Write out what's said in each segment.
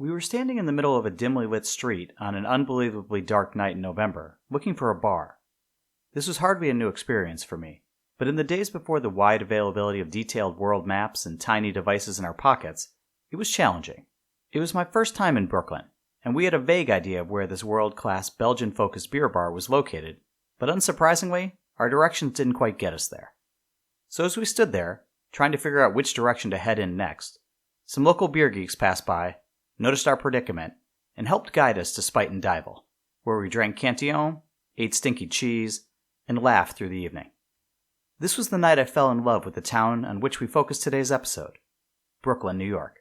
We were standing in the middle of a dimly lit street on an unbelievably dark night in November, looking for a bar. This was hardly a new experience for me, but in the days before the wide availability of detailed world maps and tiny devices in our pockets, it was challenging. It was my first time in Brooklyn, and we had a vague idea of where this world-class Belgian-focused beer bar was located, but unsurprisingly, our directions didn't quite get us there. So as we stood there, trying to figure out which direction to head in next, some local beer geeks passed by, noticed our predicament, and helped guide us to Spite and Dival, where we drank Cantillon, ate stinky cheese, and laughed through the evening. This was the night I fell in love with the town on which we focused today's episode, Brooklyn, New York.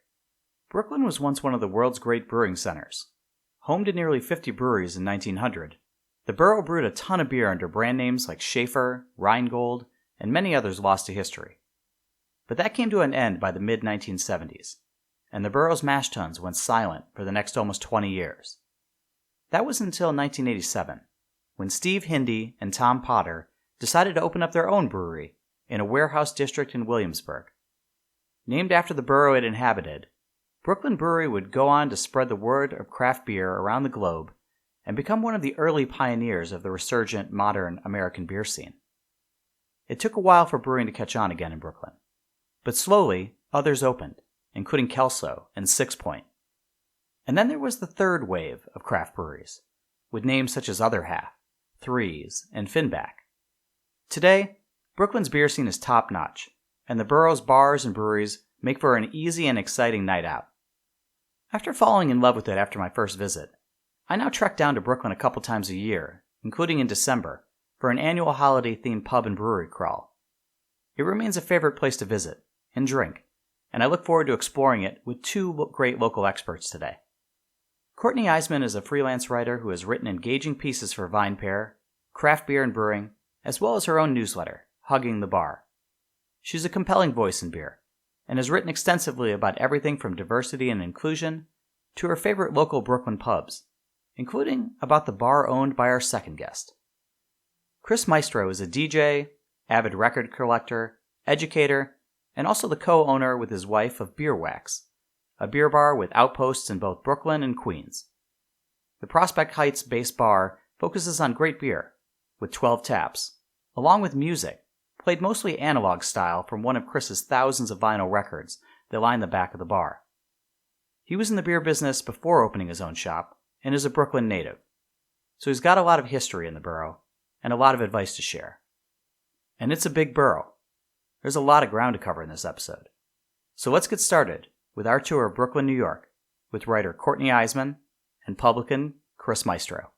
Brooklyn was once one of the world's great brewing centers. Home to nearly 50 breweries in 1900, the borough brewed a ton of beer under brand names like Schaefer, Rheingold, and many others lost to history. But that came to an end by the mid-1970s, and the borough's mashtuns went silent for the next almost 20 years. That was until 1987, when Steve Hindy and Tom Potter decided to open up their own brewery in a warehouse district in Williamsburg. Named after the borough it inhabited, Brooklyn Brewery would go on to spread the word of craft beer around the globe and become one of the early pioneers of the resurgent modern American beer scene. It took a while for brewing to catch on again in Brooklyn, but slowly others opened, including Kelso and Six Point. And then there was the third wave of craft breweries, with names such as Other Half, Threes, and Finback. Today, Brooklyn's beer scene is top-notch, and the borough's bars and breweries make for an easy and exciting night out. After falling in love with it after my first visit, I now trek down to Brooklyn a couple times a year, including in December, for an annual holiday-themed pub and brewery crawl. It remains a favorite place to visit and drink, and I look forward to exploring it with two great local experts today. Courtney Iseman is a freelance writer who has written engaging pieces for VinePair, Craft Beer and Brewing, as well as her own newsletter, Hugging the Bar. She's a compelling voice in beer, and has written extensively about everything from diversity and inclusion to her favorite local Brooklyn pubs, including about the bar owned by our second guest. Chris Maestro is a DJ, avid record collector, educator, and also the co-owner with his wife of Beer Wax, a beer bar with outposts in both Brooklyn and Queens. The Prospect Heights-based bar focuses on great beer, with 12 taps, along with music, played mostly analog style from one of Chris's thousands of vinyl records that line the back of the bar. He was in the beer business before opening his own shop, and is a Brooklyn native, so he's got a lot of history in the borough, and a lot of advice to share. And it's a big borough. There's a lot of ground to cover in this episode. So let's get started with our tour of Brooklyn, New York, with writer Courtney Iseman and publican Chris Maestro.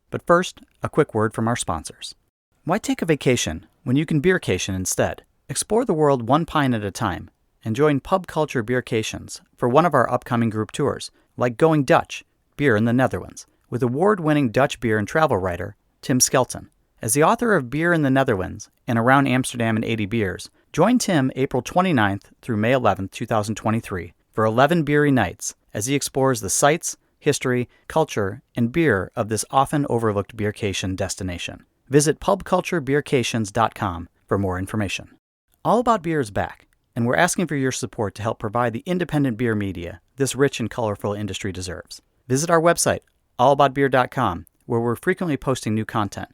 But first, a quick word from our sponsors. Why take a vacation when you can beercation instead? Explore the world one pint at a time and join Pub Culture Beercations for one of our upcoming group tours, like Going Dutch, Beer in the Netherlands, with award-winning Dutch beer and travel writer Tim Skelton. As the author of Beer in the Netherlands and Around Amsterdam and 80 Beers, join Tim April 29th through May 11th, 2023 for 11 beery nights as he explores the sights, history, culture, and beer of this often overlooked beercation destination. Visit pubculturebeercations.com for more information. All About Beer is back, and we're asking for your support to help provide the independent beer media this rich and colorful industry deserves. Visit our website, allaboutbeer.com, where we're frequently posting new content.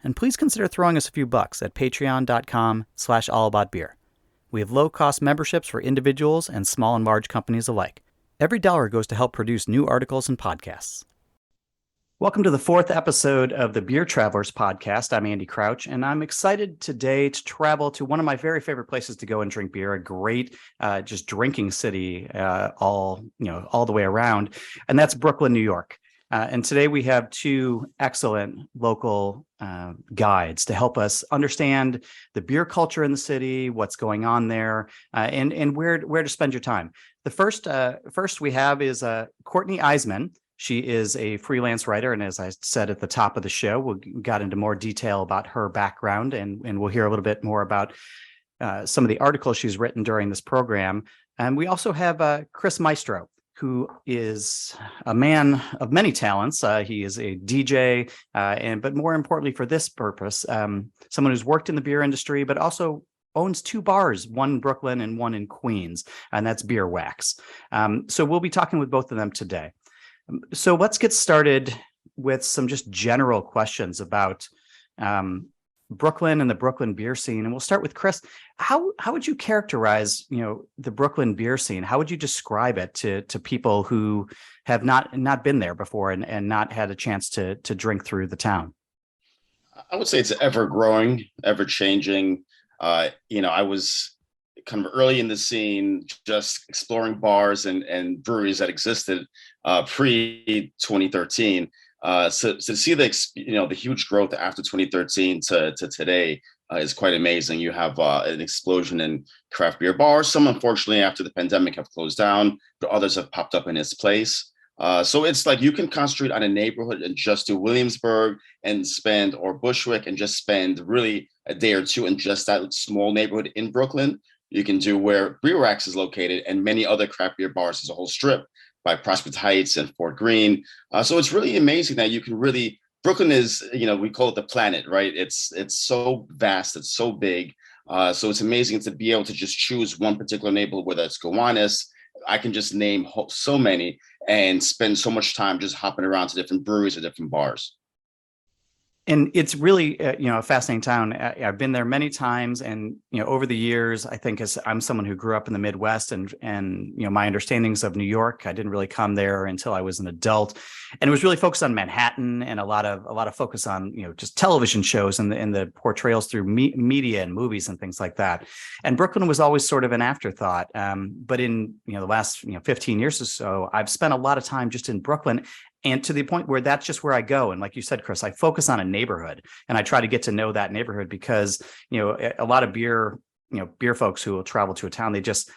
And please consider throwing us a few bucks at patreon.com/allaboutbeer. We have low-cost memberships for individuals and small and large companies alike. Every dollar goes to help produce new articles and podcasts. Welcome to the fourth episode of the Beer Travelers podcast. I'm Andy Crouch, and I'm excited today to travel to one of my very favorite places to go and drink beer, a great just drinking city all the way around, and that's Brooklyn, New York. And today we have two excellent local guides to help us understand the beer culture in the city, what's going on there, and where to spend your time. The first we have is Courtney Iseman. She is a freelance writer, and as I said at the top of the show, we got into more detail about her background, and we'll hear a little bit more about some of the articles she's written during this program. And we also have Chris Maestro, who is a man of many talents. He is a DJ, but more importantly for this purpose, someone who's worked in the beer industry, but also owns two bars, one in Brooklyn and one in Queens, and that's Beer Wax. So we'll be talking with both of them today. So let's get started with some just general questions about Brooklyn and the Brooklyn beer scene. And we'll start with Chris. How would you characterize, the Brooklyn beer scene? How would you describe it to people who have not been there before and not had a chance to drink through the town? I would say it's ever growing, ever changing. I was kind of early in the scene, just exploring bars and breweries that existed pre 2013. So to see the huge growth after 2013 to today is quite amazing. You have an explosion in craft beer bars. Some, unfortunately, after the pandemic have closed down, but others have popped up in its place. So it's like you can concentrate on a neighborhood and just do Williamsburg or Bushwick and just spend really a day or two in just that small neighborhood in Brooklyn. You can do where Brewery is located and many other craft beer bars as a whole strip by Prospect Heights and Fort Greene. So it's really amazing that you can Brooklyn is, we call it the planet, right? It's so vast, it's so big. So it's amazing to be able to just choose one particular neighborhood, whether it's Gowanus. I can just name so many and spend so much time just hopping around to different breweries or different bars. And it's really, a fascinating town. I've been there many times, and over the years, I think as I'm someone who grew up in the Midwest, and my understandings of New York, I didn't really come there until I was an adult, and it was really focused on Manhattan and a lot of focus on just television shows and the portrayals through media and movies and things like that. And Brooklyn was always sort of an afterthought. But in the last 15 years or so, I've spent a lot of time just in Brooklyn. And to the point where that's just where I go. And like you said, Chris, I focus on a neighborhood and I try to get to know that neighborhood because, a lot of beer folks who will travel to a town, they just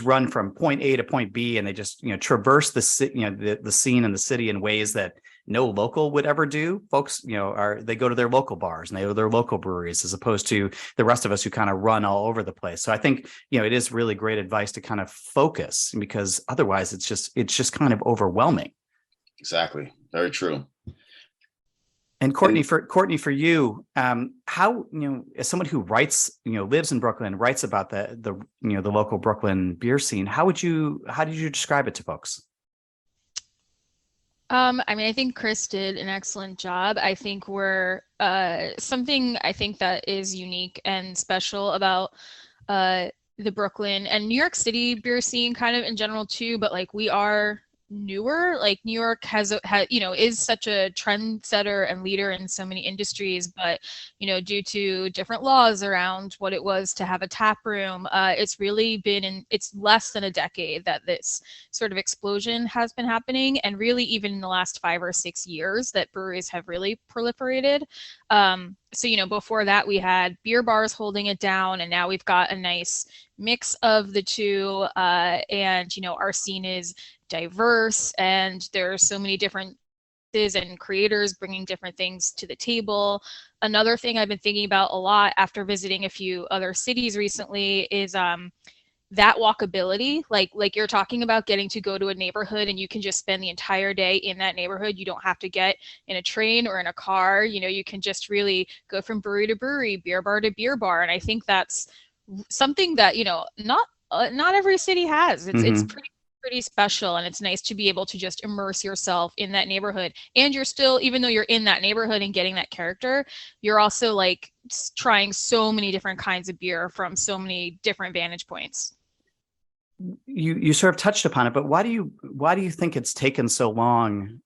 run from point A to point B and they just, traverse the scene in the city in ways that no local would ever do. Folks, they go to their local bars and they go to their local breweries as opposed to the rest of us who kind of run all over the place. So I think, it is really great advice to kind of focus because otherwise it's just kind of overwhelming. Exactly. Very true. And Courtney, for you, how, as someone who writes, lives in Brooklyn, writes about the local Brooklyn beer scene, how did you describe it to folks? I think Chris did an excellent job. I think we're something I think that is unique and special about the Brooklyn and New York City beer scene kind of in general too, but like we are newer. Like New York has is such a trendsetter and leader in so many industries, but due to different laws around what it was to have a tap room, it's really been it's less than a decade that this sort of explosion has been happening, and really even in the last 5 or 6 years that breweries have really proliferated. So before that we had beer bars holding it down, and now we've got a nice mix of the two, and our scene is diverse and there are so many different and creators bringing different things to the table. Another thing I've been thinking about a lot after visiting a few other cities recently is that walkability, like you're talking about getting to go to a neighborhood and you can just spend the entire day in that neighborhood. You don't have to get in a train or in a car. You can just really go from brewery to brewery, beer bar to beer bar. And I think that's something that not every city has. It's pretty special, and it's nice to be able to just immerse yourself in that neighborhood, and you're still, even though you're in that neighborhood and getting that character, you're also like trying so many different kinds of beer from so many different vantage points. You sort of touched upon it, but why do you think it's taken so long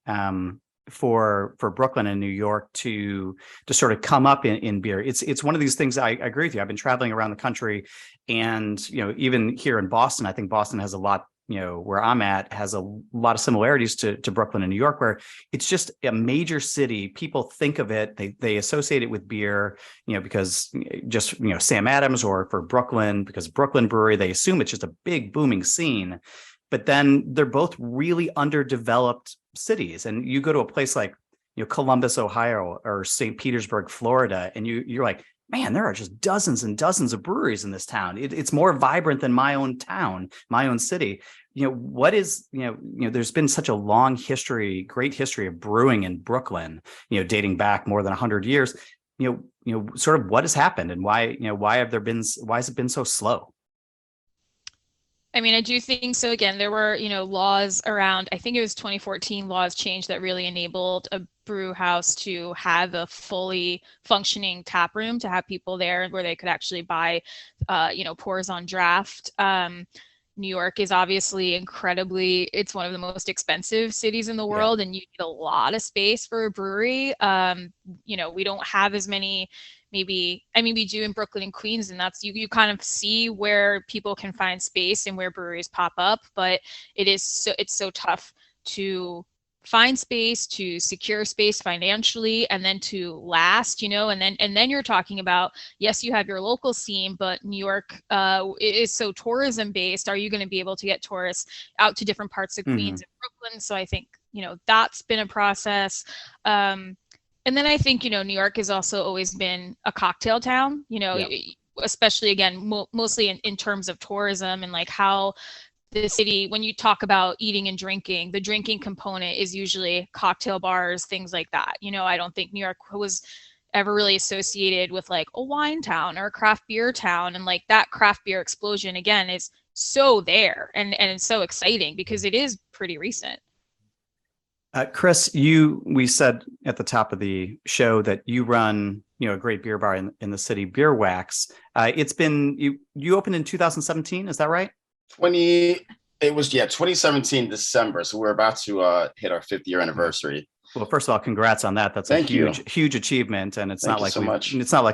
for Brooklyn and New York to sort of come up in beer? It's one of these things. I agree with you. I've been traveling around the country, and even here in Boston, I think Boston has a lot, where I'm at, has a lot of similarities to Brooklyn and New York, where it's just a major city. People think of it, they associate it with beer, because just, Sam Adams, or for Brooklyn, because Brooklyn Brewery, they assume it's just a big booming scene. But then they're both really underdeveloped cities. And you go to a place like, Columbus, Ohio, or St. Petersburg, Florida, and you're like, man, there are just dozens and dozens of breweries in this town. It's more vibrant than my own town, my own city. There's been such a long history, great history of brewing in Brooklyn, dating back more than 100 years. sort of what has happened and why has it been so slow? I mean, I do think so. Again, there were, laws around, I think it was 2014 laws changed that really enabled a brew house to have a fully functioning tap room, to have people there where they could actually buy, pours on draft. New York is obviously it's one of the most expensive cities in the world, and you need a lot of space for a brewery. We don't have as many, we do in Brooklyn and Queens, and that's you kind of see where people can find space and where breweries pop up, but it's so tough to find space, to secure space financially, and then to last, and then you're talking about, yes, you have your local scene, but New York is so tourism based. Are you going to be able to get tourists out to different parts of Queens and Brooklyn? So I think, that's been a process. And then I think, New York has also always been a cocktail town, especially again, mostly in terms of tourism and like how the city, when you talk about eating and drinking, the drinking component is usually cocktail bars, things like that. I don't think New York was ever really associated with like a wine town or a craft beer town. And like that craft beer explosion again is so there and it's so exciting because it is pretty recent. Chris, we said at the top of the show that you run, a great beer bar in the city, Beer Wax. It's been, you opened in 2017, is that right? 2017 December. So we're about to hit our 5th year anniversary. Well, first of all, congrats on that. That's a huge achievement, and it's not like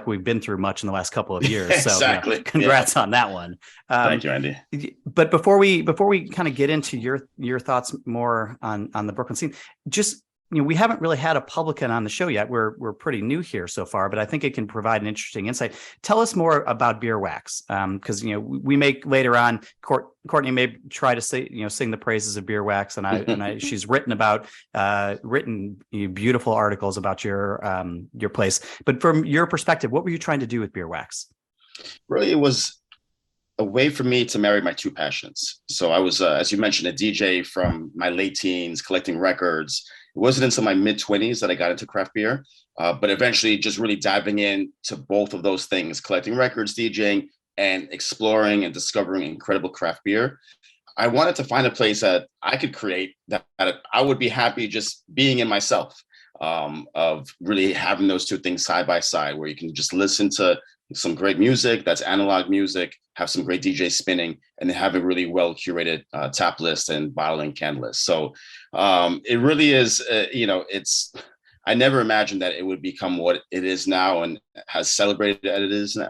we've been through much in the last couple of years. Exactly. So, congrats on that one. Thank you, Andy. But before we kind of get into your thoughts more on the Brooklyn scene, just we haven't really had a publican on the show yet. We're pretty new here so far, but I think it can provide an interesting insight. Tell us more about Beer Wax, because we may later on. Courtney may try to say sing the praises of Beer Wax, and she's written beautiful articles about your place. But from your perspective, what were you trying to do with Beer Wax? Really, it was a way for me to marry my two passions. So I was, as you mentioned, a DJ from my late teens, collecting records. It wasn't until my mid-20s that I got into craft beer, but eventually just really diving into both of those things, collecting records, DJing, and exploring and discovering incredible craft beer. I wanted to find a place that I could create that I would be happy just being in myself, of really having those two things side by side, where you can just listen to some great music that's analog music, have some great DJ spinning, and then have a really well curated tap list and bottle and can list. So it really is, I never imagined that it would become what it is now and has celebrated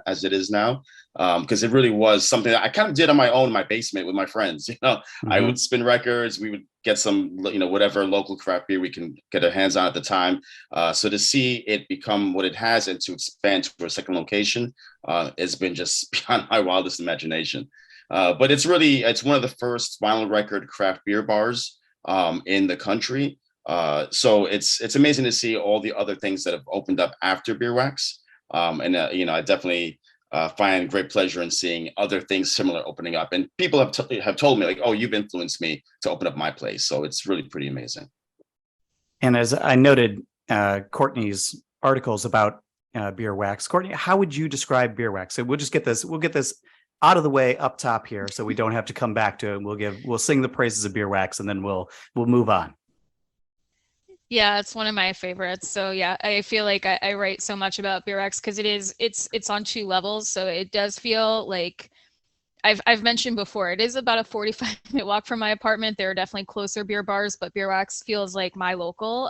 as it is now. Because it really was something that I kind of did on my own in my basement with my friends. I would spin records. We would get some, whatever local craft beer we can get our hands on at the time. So to see it become what it has and to expand to a second location has been just beyond my wildest imagination. But it's one of the first vinyl record craft beer bars in the country. So it's amazing to see all the other things that have opened up after Beer Wax. I definitely find great pleasure in seeing other things similar opening up. And people have told me like, oh, you've influenced me to open up my place. So it's really pretty amazing. And as I noted, Courtney's articles about Beer Wax. Courtney, how would you describe Beer Wax? So we'll get this out of the way up top here, so we don't have to come back to it. We'll sing the praises of Beer Wax, and then we'll move on. Yeah, it's one of my favorites. So yeah, I feel like I write so much about Beer Wax because it's on two levels. So it does feel like I've mentioned before, it is about a 45-minute walk from my apartment. There are definitely closer beer bars, but Beer Wax feels like my local,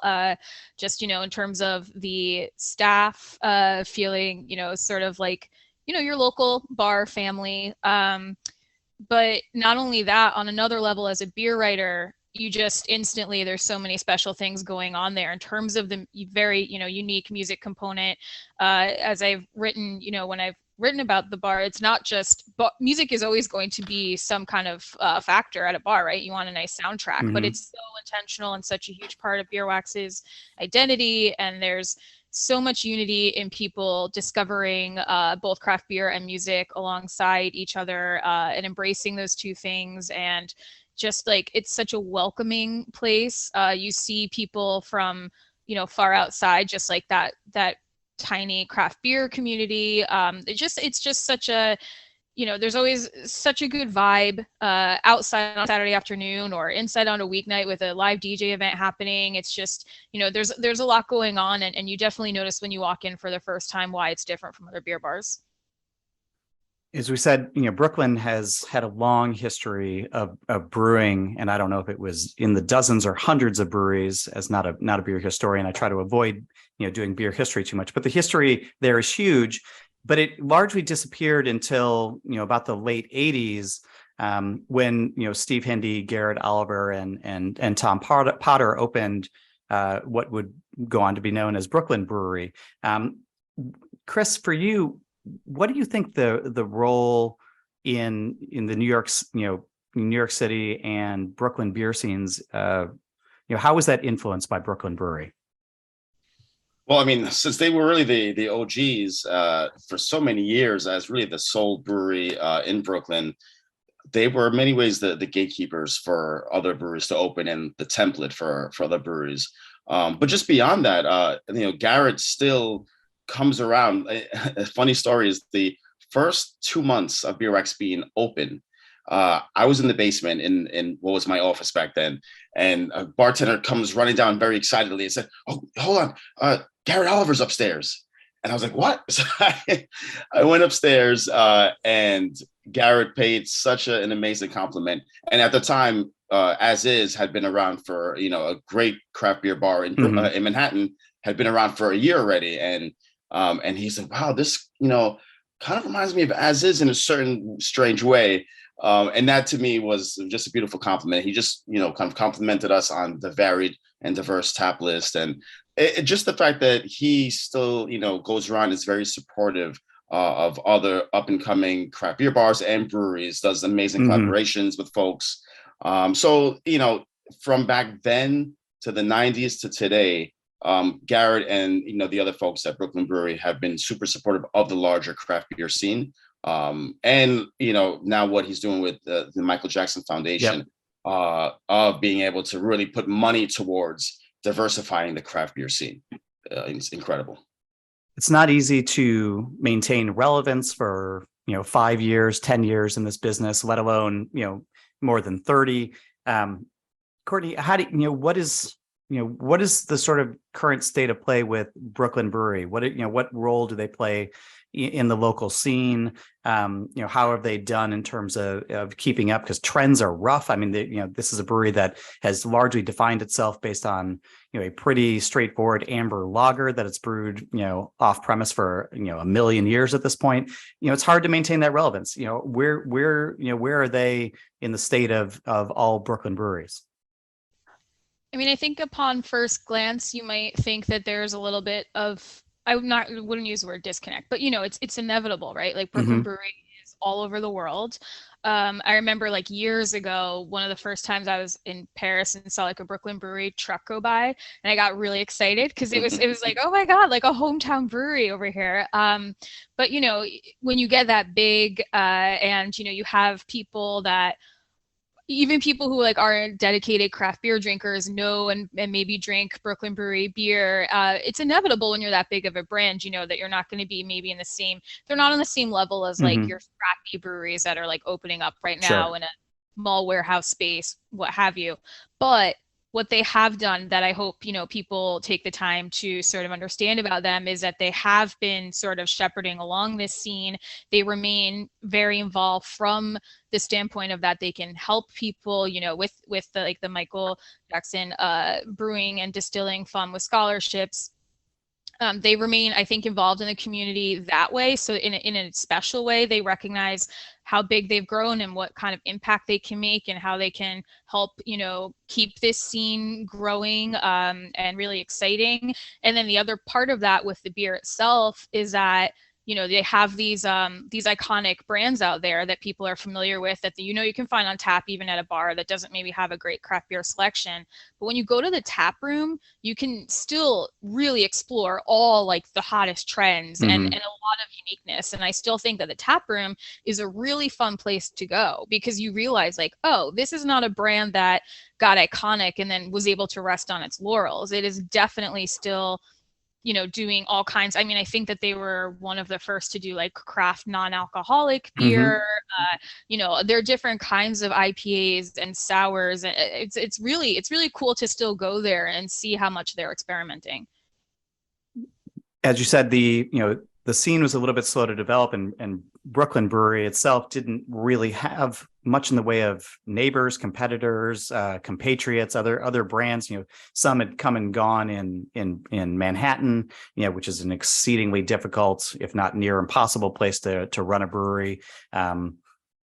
just, in terms of the staff, feeling, sort of like, your local bar family. But not only that, on another level, as a beer writer, you just instantly, there's so many special things going on there in terms of the very, unique music component. As I've written, when I've written about the bar, it's not just, but music is always going to be some kind of factor at a bar, right? You want a nice soundtrack, but it's so intentional and such a huge part of Beer Wax's identity. And there's so much unity in people discovering both craft beer and music alongside each other, and embracing those two things. And just like, it's such a welcoming place. You see people from, far outside, just like that tiny craft beer community. It's just such a, there's always such a good vibe outside on Saturday afternoon or inside on a weeknight with a live DJ event happening. It's just, there's a lot going on, and you definitely notice when you walk in for the first time why it's different from other beer bars. As we said, Brooklyn has had a long history of brewing, and I don't know if it was in the dozens or hundreds of breweries. As not a beer historian, I try to avoid doing beer history too much, but the history there is huge. But it largely disappeared until about the late '80s, when Steve Hindy, Garrett Oliver, and Tom Potter opened what would go on to be known as Brooklyn Brewery. Chris, for you, what do you think the role in the New York City and Brooklyn beer scenes? How was that influenced by Brooklyn Brewery? Well, I mean, since they were really the OGs for so many years as really the sole brewery in Brooklyn, they were in many ways the gatekeepers for other breweries to open and the template for other breweries. But just beyond that, Garrett still comes around. A funny story is the first 2 months of BeerX being open, I was in the basement in what was my office back then, and a bartender comes running down very excitedly and said, "Oh, hold on, Garrett Oliver's upstairs." And I was like, "What?" So I went upstairs, and Garrett paid such an amazing compliment. And at the time, As Is had been around for a great craft beer bar in Manhattan, had been around for a year already, and he's like, "Wow, this kind of reminds me of As Is in a certain strange way." And that to me was just a beautiful compliment. He just, kind of complimented us on the varied and diverse tap list. And just the fact that he still, goes around, is very supportive of other up and coming craft beer bars and breweries, does amazing collaborations with folks. So, from back then to the 90s to today, Garrett and, the other folks at Brooklyn Brewery have been super supportive of the larger craft beer scene. And now what he's doing with the Michael Jackson Foundation, of being able to really put money towards diversifying the craft beer scene. It's incredible. It's not easy to maintain relevance for 5 years, 10 years in this business, let alone more than 30. Courtney, how do what is the sort of current state of play with Brooklyn Brewery? What role do they play in the local scene? How have they done in terms of keeping up? Because trends are rough. I mean, this is a brewery that has largely defined itself based on a pretty straightforward amber lager that it's brewed off premise for a million years at this point. It's hard to maintain that relevance. Where are they in the state of all Brooklyn breweries? I mean, I think upon first glance, you might think that there's a little bit of, wouldn't use the word disconnect, but it's inevitable, right? Like Brooklyn Brewery is all over the world. I remember like years ago, one of the first times I was in Paris and saw like a Brooklyn Brewery truck go by, and I got really excited because it was like, oh my God, like a hometown brewery over here. But when you get that big, and you have people that, even people who like aren't dedicated craft beer drinkers know and maybe drink Brooklyn Brewery beer, it's inevitable when you're that big of a brand, that you're not going to be maybe they're not on the same level as like your scrappy breweries that are like opening up right now in a mall warehouse space, what have you. But what they have done that I hope, people take the time to sort of understand about them is that they have been sort of shepherding along this scene. They remain very involved from the standpoint of that they can help people, with the Michael Jackson Brewing and Distilling Fund with scholarships. They remain, I think, involved in the community that way. So in a special way, they recognize how big they've grown and what kind of impact they can make and how they can help, keep this scene growing and really exciting. And then the other part of that with the beer itself is that they have these iconic brands out there that people are familiar with that you can find on tap even at a bar that doesn't maybe have a great craft beer selection. But when you go to the tap room, you can still really explore all like the hottest trends and a lot of uniqueness. And I still think that the tap room is a really fun place to go because you realize like, oh, this is not a brand that got iconic and then was able to rest on its laurels. It is definitely still doing all kinds. I mean, I think that they were one of the first to do like craft non-alcoholic Mm-hmm. beer. There are different kinds of IPAs and sours. It's really cool to still go there and see how much they're experimenting. As you said, the scene was a little bit slow to develop, and Brooklyn Brewery itself didn't really have much in the way of neighbors, competitors, compatriots, other brands. Some had come and gone in Manhattan, which is an exceedingly difficult, if not near impossible, place to run a brewery.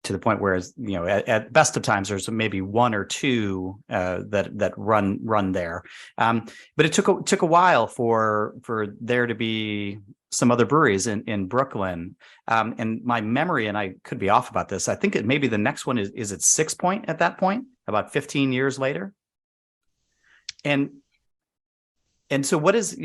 To the point where, at best of times, there's maybe one or two that run there. But it took a while for there to be some other breweries in Brooklyn. And my memory, and I could be off about this, I think maybe the next one is it 6 Point at that point, about 15 years later. And so what is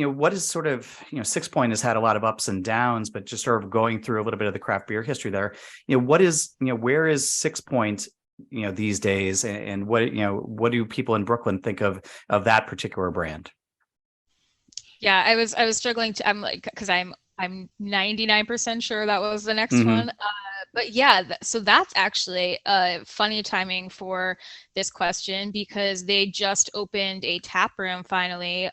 sort of, 6 Point has had a lot of ups and downs, but just sort of going through a little bit of the craft beer history there, where is 6 Point, these days, and what do people in Brooklyn think of that particular brand? Yeah, I was struggling to, I'm like, because I'm 99% sure that was the next Mm-hmm. one. But yeah, so that's actually funny timing for this question, because they just opened a tap room finally,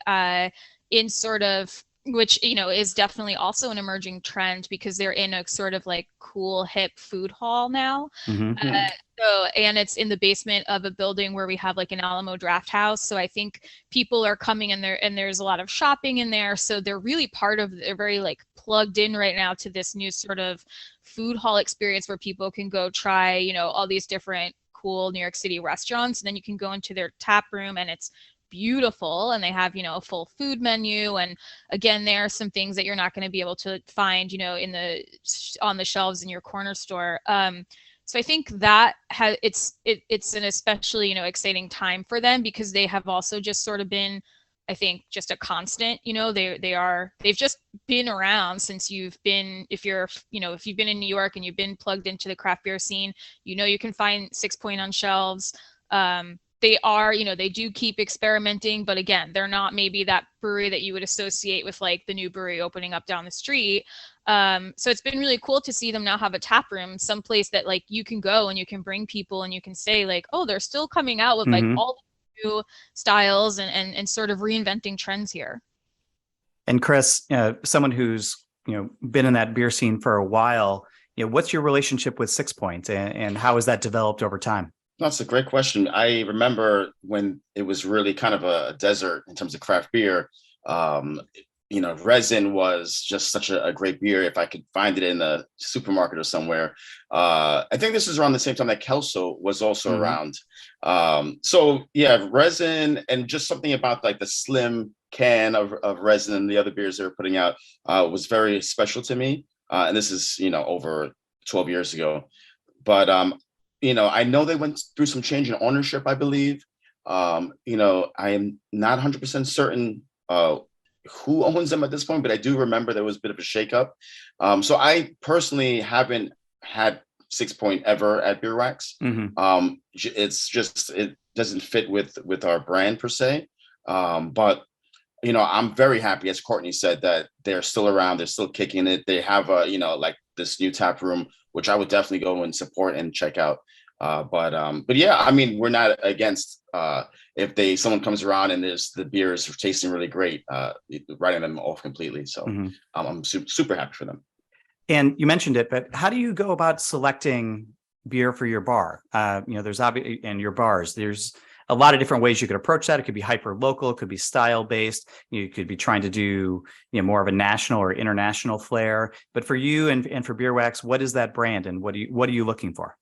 in sort of, which is definitely also an emerging trend, because they're in a sort of like cool hip food hall now. Mm-hmm. And it's in the basement of a building where we have like an Alamo Draft House. So I think people are coming in there, and there's a lot of shopping in there. So they're really they're very like plugged in right now to this new sort of food hall experience where people can go try, all these different cool New York City restaurants. And then you can go into their tap room, and it's beautiful, and they have a full food menu. And again, there are some things that you're not going to be able to find on the shelves in your corner store. So I think that it's an especially exciting time for them, because they have also just sort of been, I think, just a constant. They've just been around since you've been, if you've been in New York and you've been plugged into the craft beer scene, you can find 6 Point on shelves. They do keep experimenting, but again, they're not maybe that brewery that you would associate with like the new brewery opening up down the street. So it's been really cool to see them now have a tap room, someplace that like you can go and you can bring people and you can say like, oh, they're still coming out with Mm-hmm. like all the new styles and sort of reinventing trends here. And Chris, someone who's been in that beer scene for a while, what's your relationship with 6 Point, and how has that developed over time? That's a great question. I remember when it was really kind of a desert in terms of craft beer. Resin was just such a great beer. If I could find it in a supermarket or somewhere. I think this is around the same time that Kelso was also Mm-hmm. around. So yeah, resin, and just something about like the slim can of resin and the other beers they were putting out was very special to me. And this is, over 12 years ago. But I know they went through some change in ownership, I believe. I am not 100% certain who owns them at this point, but I do remember there was a bit of a shakeup. So I personally haven't had 6 Point ever at Beer Wax. Mm-hmm. It's just, it doesn't fit with our brand per se. But I'm very happy, as Courtney said, that they're still around. They're still kicking it. They have like this new tap room, which I would definitely go and support and check out. But yeah, I mean, we're not against if someone comes around and the beer is tasting really great, writing them off completely. So Mm-hmm. I'm super happy for them. And you mentioned it, but how do you go about selecting beer for your bar? There's obviously, and your bars, there's a lot of different ways you could approach that. It could be hyper local, it could be style based. You could be trying to do more of a national or international flair. But for you and for Beer Wax, what is that brand, and what are you looking for?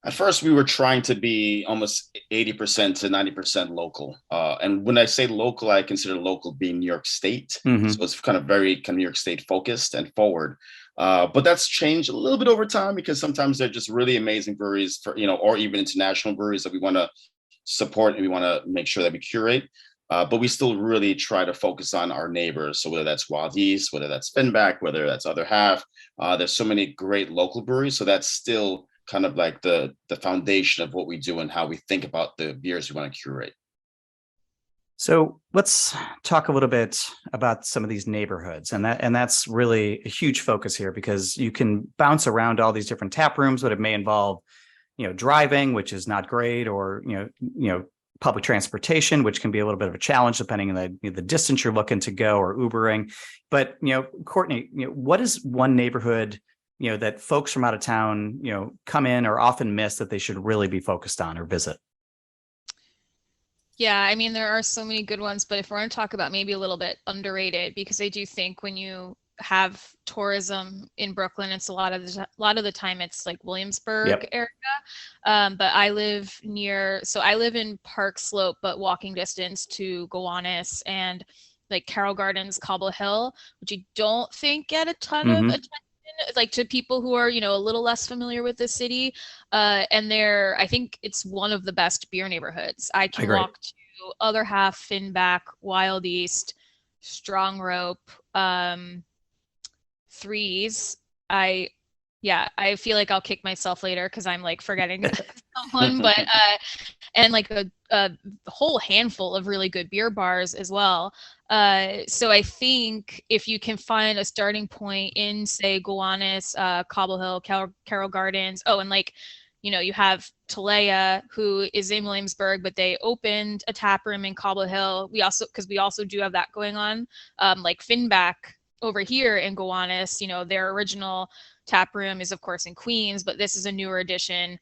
At first, we were trying to be almost 80% to 90% local. And when I say local, I consider local being New York State. Mm-hmm. So it's kind of very kind of New York State focused and forward. But that's changed a little bit over time, because sometimes they're just really amazing breweries or even international breweries that we want to support and we want to make sure that we curate. But we still really try to focus on our neighbors. So whether that's Wild Yeast, whether that's Finback, whether that's Other Half, there's so many great local breweries. So that's still kind of like the foundation of what we do and how we think about the beers we want to curate. So let's talk a little bit about some of these neighborhoods, and that's really a huge focus here because you can bounce around all these different tap rooms, but it may involve, driving, which is not great, or public transportation, which can be a little bit of a challenge depending on the distance you're looking to go, or Ubering. But Courtney, what is one neighborhood that folks from out of town come in or often miss that they should really be focused on or visit? Yeah, I mean, there are so many good ones, but if we're going to talk about maybe a little bit underrated, because I do think when you have tourism in Brooklyn, it's a lot of the time it's like Williamsburg Yep. area. But I live in Park Slope, but walking distance to Gowanus and like Carroll Gardens, Cobble Hill, which you don't think get a ton of attention, like to people who are, a little less familiar with the city. And I think it's one of the best beer neighborhoods. I can walk to Other Half, Finback, Wild East, Strong Rope, Threes. I feel like I'll kick myself later because I'm like forgetting someone, but and like a whole handful of really good beer bars as well. So I think if you can find a starting point in, say, Gowanus, Cobble Hill, Carroll Gardens. Oh, and like, you have Talea, who is in Williamsburg, but they opened a tap room in Cobble Hill. We also do have that going on. Like Finback over here in Gowanus, their original tap room is of course in Queens, but this is a newer addition.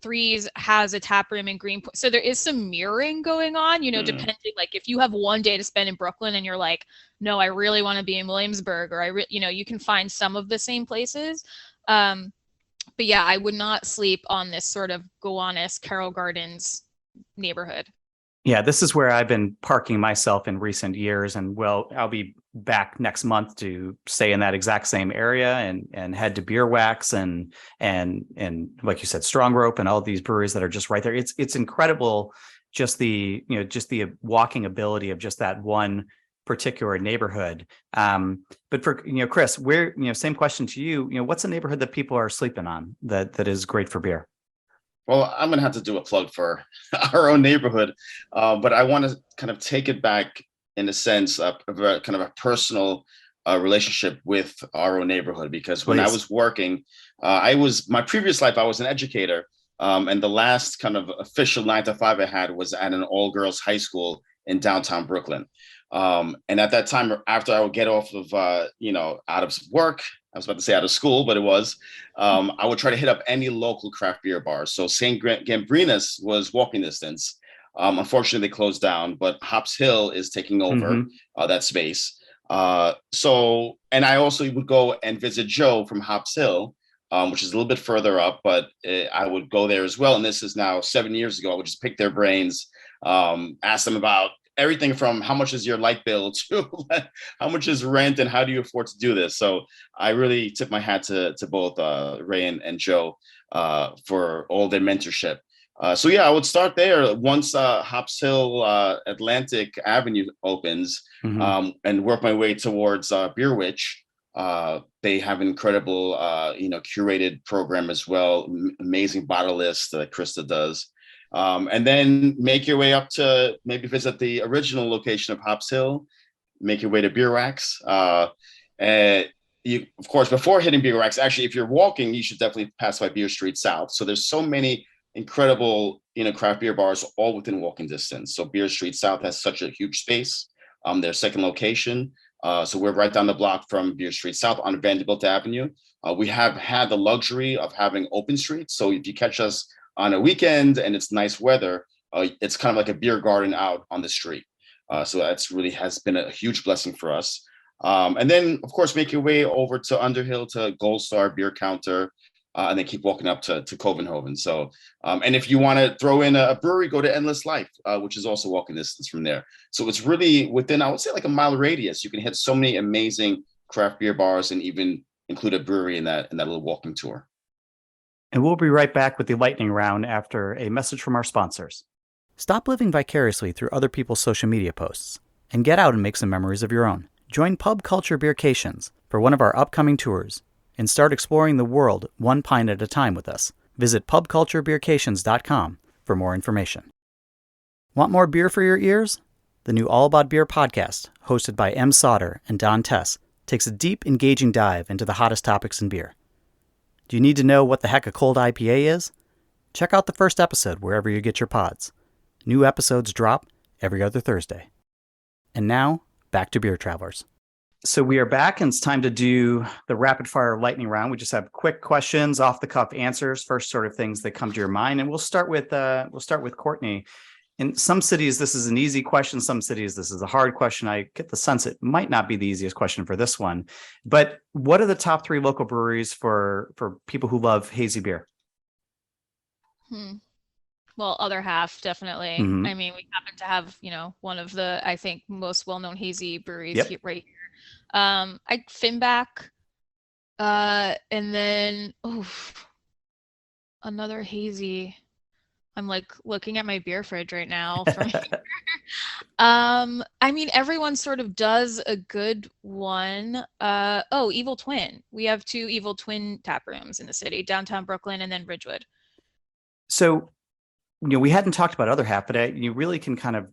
Threes has a tap room in Greenpoint. So there is some mirroring going on, depending, like if you have one day to spend in Brooklyn and you're like, no, I really want to be in Williamsburg, or you can find some of the same places. But yeah, I would not sleep on this sort of Gowanus, Carroll Gardens neighborhood. Yeah, this is where I've been parking myself in recent years, and I'll be back next month to stay in that exact same area and head to Beer Wax and like you said, Strong Rope and all these breweries that are just right there. It's incredible, just the walking ability of just that one particular neighborhood. But for Chris, same question to you. What's a neighborhood that people are sleeping on that is great for beer? Well, I'm going to have to do a plug for our own neighborhood, but I want to kind of take it back in the sense of a kind of a personal relationship with our own neighborhood, because when I was working, my previous life, I was an educator, and the last kind of official 9 to 5 I had was at an all-girls high school in downtown Brooklyn. And at that time, after I would get off of, out of work, I was about to say out of school, but it was, I would try to hit up any local craft beer bars. So St. Gambrinus was walking distance. Unfortunately, they closed down, but Hops Hill is taking over that space. And I also would go and visit Joe from Hops Hill, which is a little bit further up, but I would go there as well. And this is now 7 years ago. I would just pick their brains, ask them about everything from how much is your light bill to how much is rent and how do you afford to do this. So I really tip my hat to both Ray and Joe for all their mentorship. So yeah, I would start there once Hops Hill Atlantic Avenue opens, and work my way towards Beer Witch. They have an incredible, curated program as well. Amazing bottle list that Krista does. And then make your way up to maybe visit the original location of Hops Hill, make your way to Beer Wax. And you, of course, before hitting Beer Wax, actually, if you're walking, you should definitely pass by Beer Street South. So there's so many incredible, craft beer bars all within walking distance. So Beer Street South has such a huge space. Their second location. So we're right down the block from Beer Street South on Vanderbilt Avenue. We have had the luxury of having open streets. So if you catch us on a weekend and it's nice weather, it's kind of like a beer garden out on the street. So that's really has been a huge blessing for us. And then, of course, make your way over to Underhill to Gold Star Beer Counter, and then keep walking up to Covenhoven. So, and if you want to throw in a brewery, go to Endless Life, which is also walking distance from there. So it's really within, I would say, like a mile radius. You can hit so many amazing craft beer bars and even include a brewery in that little walking tour. And we'll be right back with the lightning round after a message from our sponsors. Stop living vicariously through other people's social media posts and get out and make some memories of your own. Join Pub Culture Beercations for one of our upcoming tours and start exploring the world one pint at a time with us. Visit pubculturebeercations.com for more information. Want more beer for your ears? The new All About Beer podcast, hosted by M. Sauter and Don Tess, takes a deep, engaging dive into the hottest topics in beer. Do you need to know what the heck a cold IPA is? Check out the first episode wherever you get your pods. New episodes drop every other Thursday. And now, back to Beer Travelers. So we are back, and it's time to do the rapid fire lightning round. We just have quick questions, off the cuff answers, first sort of things that come to your mind. And we'll start with Courtney. In some cities, this is an easy question. Some cities, this is a hard question. I get the sense it might not be the easiest question for this one. But what are the top 3 local breweries for people who love hazy beer? Well, Other Half, definitely. Mhm. I mean, we happen to have, one of the, I think, most well-known hazy breweries Yep. right here. Finback, and then, another hazy. I'm like looking at my beer fridge right now from here. I mean, everyone sort of does a good one. Evil Twin. We have 2 Evil Twin tap rooms in the city, downtown Brooklyn and then Ridgewood. So, we hadn't talked about Other Half, but you really can kind of,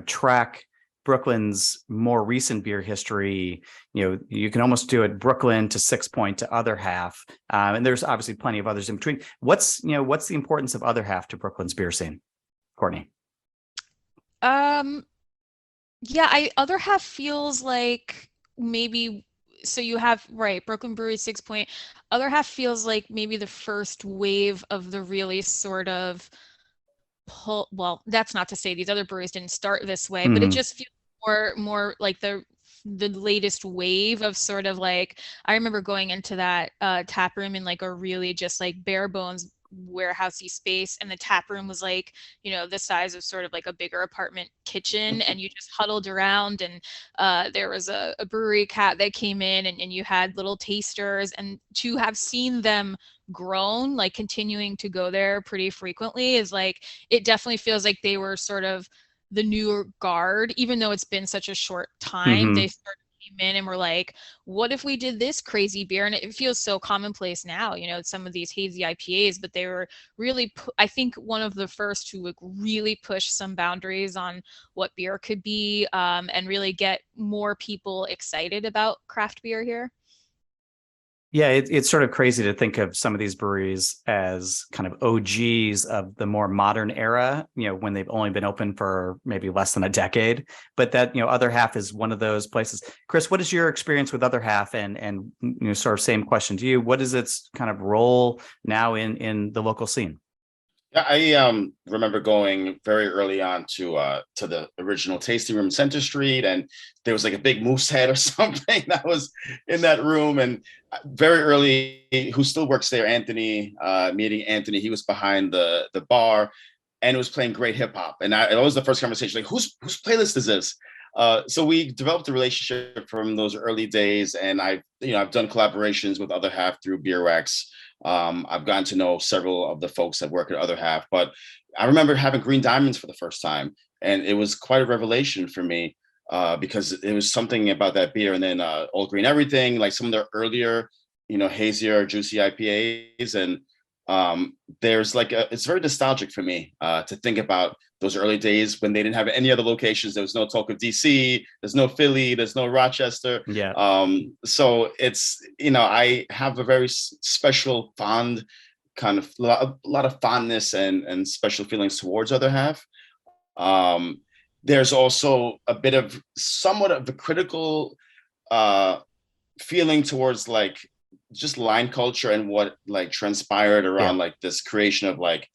track Brooklyn's more recent beer history. You can almost do it Brooklyn to Six Point to Other Half. And there's obviously plenty of others in between. What's the importance of Other Half to Brooklyn's beer scene, Courtney? Other Half feels like maybe, so you have, right, Brooklyn Brewery, 6 Point. Other Half feels like maybe the first wave of the really sort of well, that's not to say these other breweries didn't start this way, but it just feels more like the latest wave of sort of like, I remember going into that tap room in like a really just like bare bones warehousey space, and the tap room was like, the size of sort of like a bigger apartment kitchen, and you just huddled around, and there was a brewery cat that came in, and you had little tasters, and to have seen them grown, like continuing to go there pretty frequently, is like, it definitely feels like they were sort of the newer guard, even though it's been such a short time. They sort of came in and were like, what if we did this crazy beer? And it feels so commonplace now, some of these hazy IPAs, but they were really, I think, one of the first to like really push some boundaries on what beer could be, and really get more people excited about craft beer here. Yeah, it's sort of crazy to think of some of these breweries as kind of OGs of the more modern era, when they've only been open for maybe less than a decade. But that, Other Half is one of those places. Chris, what is your experience with Other Half? And sort of same question to you. What is its kind of role now in the local scene? Yeah, I remember going very early on to the original tasting room, Center Street, and there was like a big moose head or something that was in that room. And very early, who still works there, Anthony, meeting Anthony, he was behind the bar, and it was playing great hip hop. And it was the first conversation, like, whose playlist is this? So we developed a relationship from those early days, and I've done collaborations with Other Half through Beerwax. I've gotten to know several of the folks that work at Other Half, but I remember having Green Diamonds for the first time, and it was quite a revelation for me, because it was something about that beer. And then All Green Everything, like some of their earlier, hazier, juicy IPAs, and there's like it's very nostalgic for me to think about those early days when they didn't have any other locations. There was no talk of DC, there's no Philly, there's no Rochester. So it's, I have a very special fond kind of a lot of fondness and special feelings towards Other Half. There's also a bit of somewhat of a critical feeling towards like just line culture and what like transpired around like this creation of like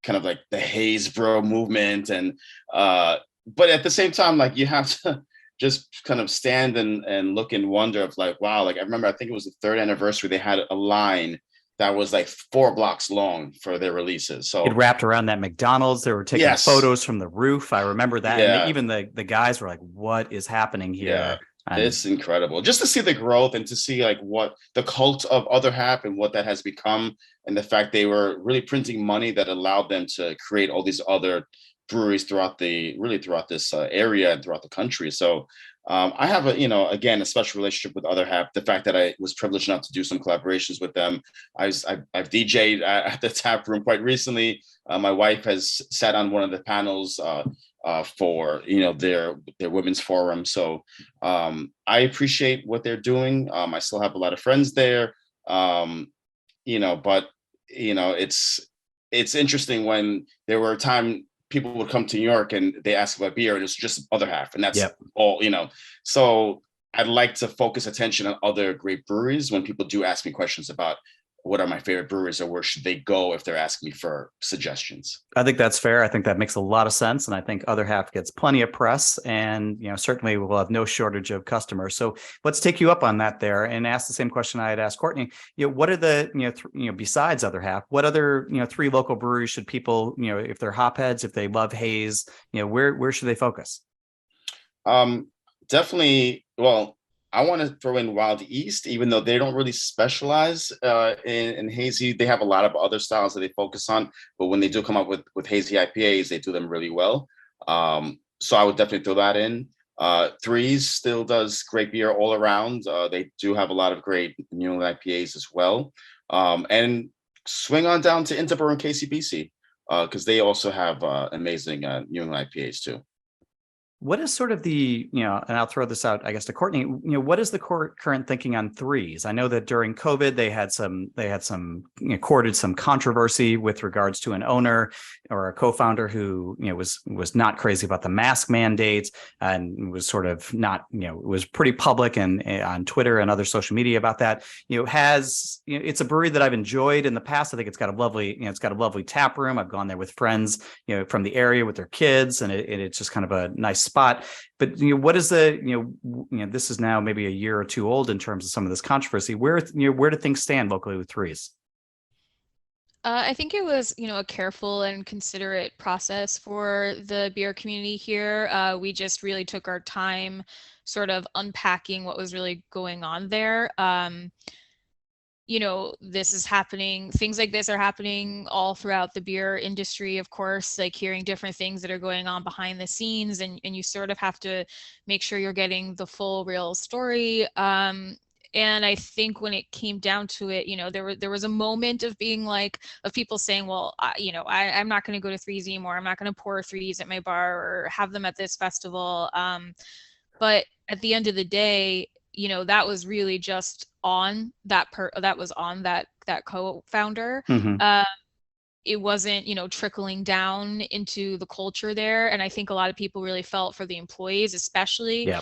kind of like the haze bro movement. And but at the same time, like, you have to just kind of stand and look and wonder of like, wow, like I remember, I think it was the 3rd anniversary, they had a line that was like 4 blocks long for their releases. So it wrapped around that McDonald's. They were taking photos from the roof. I remember that. And even the guys were like, what is happening here? Yeah. It's incredible just to see the growth and to see like what the cult of Other Half and what that has become, and the fact they were really printing money that allowed them to create all these other breweries throughout this area and throughout the country. So I have a special relationship with Other Half. The fact that I was privileged enough to do some collaborations with them. I've DJ'd at the tap room quite recently. My wife has sat on one of the panels for their women's forum. So I appreciate what they're doing. I still have a lot of friends there, but it's interesting when there were a time people would come to New York and they ask about beer and it's just the other half, and that's Yep. all. So I'd like to focus attention on other great breweries when people do ask me questions about what are my favorite breweries or where should they go if they're asking me for suggestions. I think that's fair. I think that makes a lot of sense. And I think Other Half gets plenty of press, and, certainly we'll have no shortage of customers. So let's take you up on that there and ask the same question I had asked Courtney. What are the, besides Other Half, what other, 3 local breweries should people, if they're hopheads, if they love haze, where should they focus? Definitely. Well, I want to throw in Wild East, even though they don't really specialize in hazy. They have a lot of other styles that they focus on, but when they do come up with hazy IPAs, they do them really well. So I would definitely throw that in. Threes still does great beer all around. They do have a lot of great New England IPAs as well. And swing on down to Interborough and KCBC because they also have amazing New England IPAs too. What is sort of the, and I'll throw this out, I guess, to Courtney, what is the current thinking on threes? I know that during COVID, they had some courted some controversy with regards to an owner or a co-founder who, was not crazy about the mask mandates and was sort of not, was pretty public and on Twitter and other social media about that. It's a brewery that I've enjoyed in the past. I think it's got a lovely tap room. I've gone there with friends, from the area with their kids, and it's just kind of a nice spot. But what is the this is now maybe a year or two old in terms of some of this controversy. Where do things stand locally with threes? I think it was, a careful and considerate process for the beer community here. We just really took our time sort of unpacking what was really going on there. This is happening, things like this are happening all throughout the beer industry, of course, like hearing different things that are going on behind the scenes, and you sort of have to make sure you're getting the full real story. And I think when it came down to it, there was a moment of being like, of people saying, well, I'm not going to go to threes anymore. I'm not going to pour threes at my bar or have them at this festival. But at the end of the day, that was really just on that co-founder. Mm-hmm. It wasn't, trickling down into the culture there. And I think a lot of people really felt for the employees, especially. Yeah.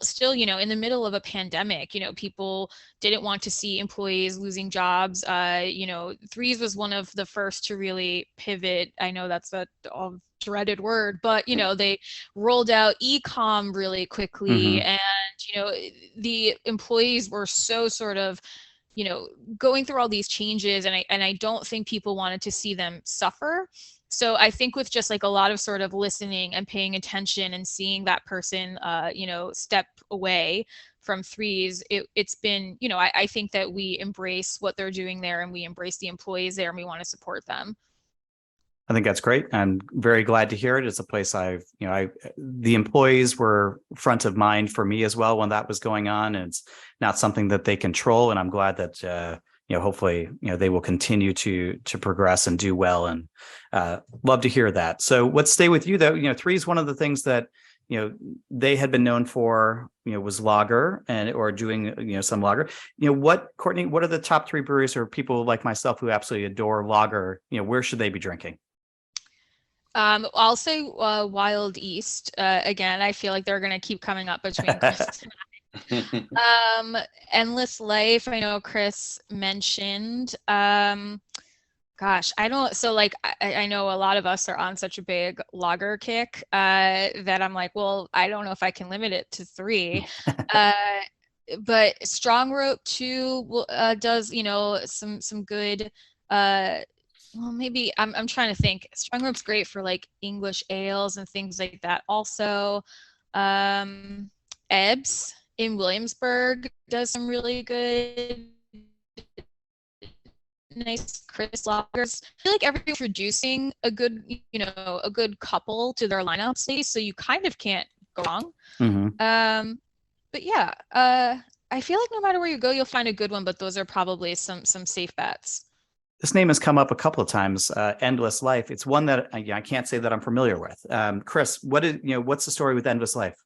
Still, in the middle of a pandemic, people didn't want to see employees losing jobs. Threes was one of the first to really pivot. I know that's a dreaded word, but they rolled out e-com really quickly, Mm-hmm. and the employees were so sort of going through all these changes, and I don't think people wanted to see them suffer. So I think with just like a lot of sort of listening and paying attention and seeing that person, step away from threes, it's been, I think that we embrace what they're doing there, and we embrace the employees there, and we want to support them. I think that's great. I'm very glad to hear it. It's a place the employees were front of mind for me as well when that was going on, and it's not something that they control. And I'm glad that, hopefully, they will continue to progress and do well, and love to hear that. So let's stay with you though. Three is one of the things that, they had been known for, was lager or doing, some lager. Courtney, what are the top 3 breweries or people like myself who absolutely adore lager? Where should they be drinking? I'll say Wild East. Again, I feel like they're going to keep coming up between Chris and I. Endless Life, I know Chris mentioned. Gosh, I don't. So like, I know a lot of us are on such a big lager kick that I'm like, well, I don't know if I can limit it to 3. But Strong Rope too does, some good. Well, maybe I'm trying to think. Strong Rope's great for like English ales and things like that. Also, Ebbs in Williamsburg does some really good, nice crisp lagers. I feel like everyone's introducing a good couple to their lineups, so you kind of can't go wrong. Mm-hmm. But yeah, I feel like no matter where you go, you'll find a good one. But those are probably some safe bets. This name has come up a couple of times. Endless Life. It's one that I can't say that I'm familiar with. Chris, what's the story with Endless Life?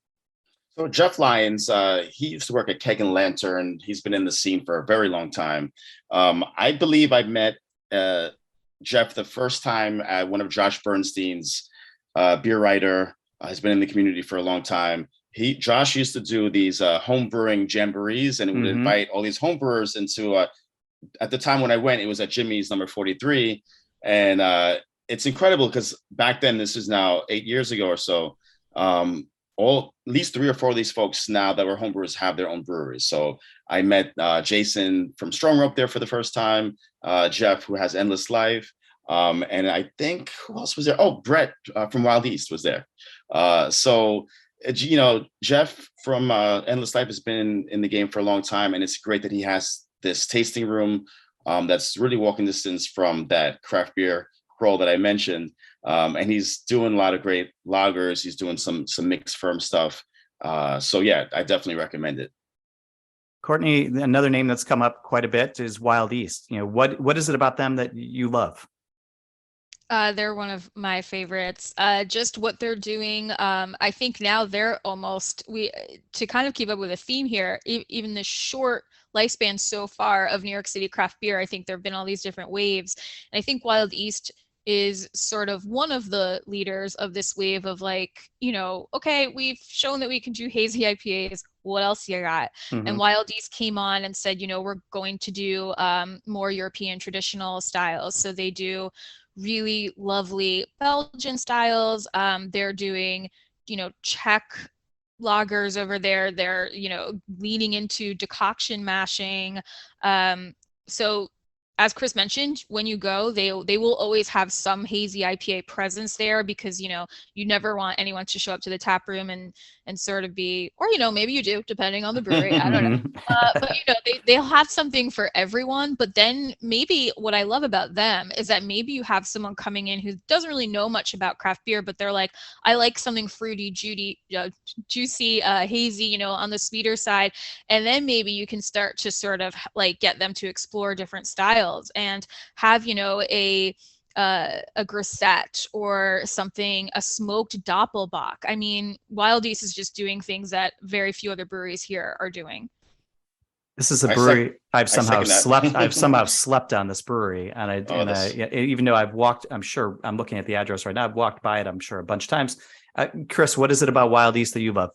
So Jeff Lyons, he used to work at Keg and Lantern. He's been in the scene for a very long time. I believe I met Jeff the first time at one of Josh Bernstein's beer writer. Has been in the community for a long time. Josh used to do these home brewing jamborees, and would invite all these home brewers into. At the time when I went, it was at Jimmy's number 43, and it's incredible because back then, this is now 8 years ago or so. All at least 3 or 4 of these folks now that were homebrewers have their own breweries. So I met Jason from Strong Rope there for the first time, Jeff, who has Endless Life. And I think who else was there? Oh, Brett from Wild East was there. So, Jeff from Endless Life has been in the game for a long time. And it's great that he has this tasting room that's really walking distance from that craft beer crawl that I mentioned. And he's doing a lot of great lagers. He's doing some mixed firm stuff. So yeah, I definitely recommend it. Courtney, another name that's come up quite a bit is Wild East. What is it about them that you love? They're one of my favorites. Just what they're doing. I think now they're almost to kind of keep up with a theme here. Even the short lifespan so far of New York City craft beer, I think there have been all these different waves, and I think Wild East is sort of one of the leaders of this wave of okay, we've shown that we can do hazy IPAs. What else you got? And Wild East came on and said, we're going to do more European traditional styles. So they do really lovely Belgian styles. They're doing, Czech lagers over there. They're, leaning into decoction mashing. So as Chris mentioned, when you go, they will always have some hazy IPA presence there because, you never want anyone to show up to the tap room and sort of be, or, maybe you do, depending on the brewery. I don't know. But, they'll have something for everyone. But then maybe what I love about them is that maybe you have someone coming in who doesn't really know much about craft beer, but they're like, I like something fruity, juicy, hazy, on the sweeter side. And then maybe you can start to sort of get them to explore different styles and have, a grisette or something, a smoked doppelbock. I mean, Wild East is just doing things that very few other breweries here are doing. This is a brewery I've somehow slept on this brewery, and even though I've walked, I'm looking at the address right now. I've walked by it, I'm sure, a bunch of times. Chris, what is it about Wild East that you love?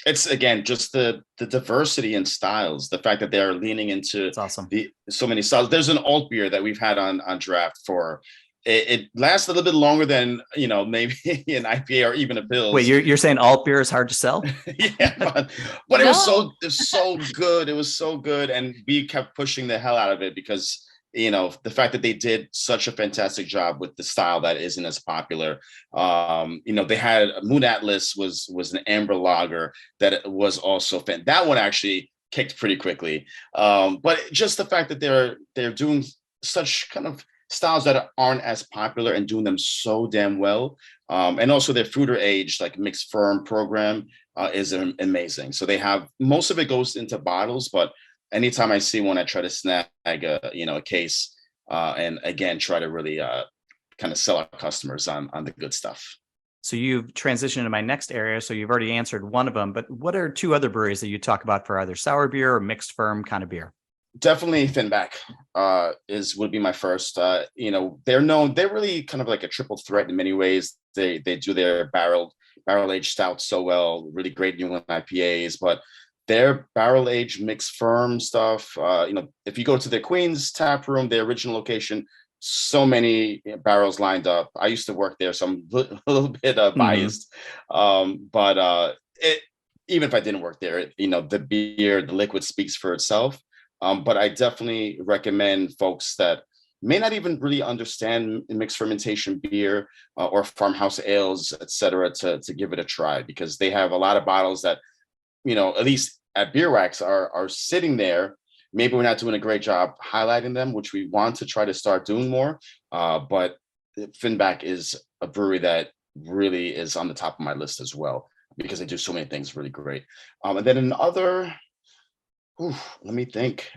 It's again just the diversity in styles, the fact that they are leaning into awesome. So many styles. There's an alt beer that we've had on draft for. It lasts a little bit longer than maybe an IPA or even a Pils. Wait, you're saying alt beer is hard to sell? Yeah, but it was so good. It was so good, and we kept pushing the hell out of it because the fact that they did such a fantastic job with the style that isn't as popular. They had Moon Atlas was an amber lager that was also that one actually kicked pretty quickly. But just the fact that they're doing such kind of styles that aren't as popular and doing them so damn well. And also their fruiter aged like mixed firm program is amazing. So they have, most of it goes into bottles, but anytime I see one, I try to snag a case and again, try to really kind of sell our customers on the good stuff. So you've transitioned to my next area. So you've already answered one of them, but what are 2 other breweries that you talk about for either sour beer or mixed firm kind of beer? Definitely Finback would be my first. They're really kind of like a triple threat in many ways. They do their barrel aged stouts so well, really great New England IPAs, but their barrel aged mixed firm stuff. If you go to the Queens tap room, their original location, so many barrels lined up. I used to work there, so I'm a little bit biased. But even if I didn't work there, the beer, the liquid speaks for itself. But I definitely recommend folks that may not even really understand mixed fermentation beer or farmhouse ales, et cetera, to give it a try, because they have a lot of bottles that, at least at Beer Wax are sitting there. Maybe we're not doing a great job highlighting them, which we want to try to start doing more. But Finback is a brewery that really is on the top of my list as well, because they do so many things really great. And then another, let me think.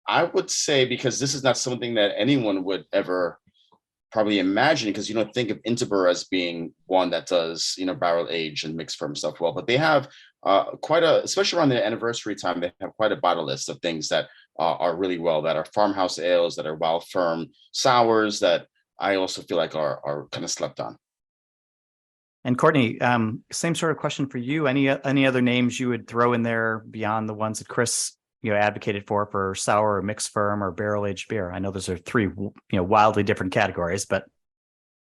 I would say, because this is not something that anyone would ever probably imagine, because you don't think of Interborough as being one that does, barrel age and mixed firm stuff well, but they have quite a, especially around their anniversary time, they have quite a bottle list of things that are really well, that are farmhouse ales, that are wild firm sours, that I also feel like are kind of slept on. And Courtney, same sort of question for you. Any other names you would throw in there beyond the ones that Chris advocated for sour or mixed firm or barrel aged beer? I know those are three wildly different categories, but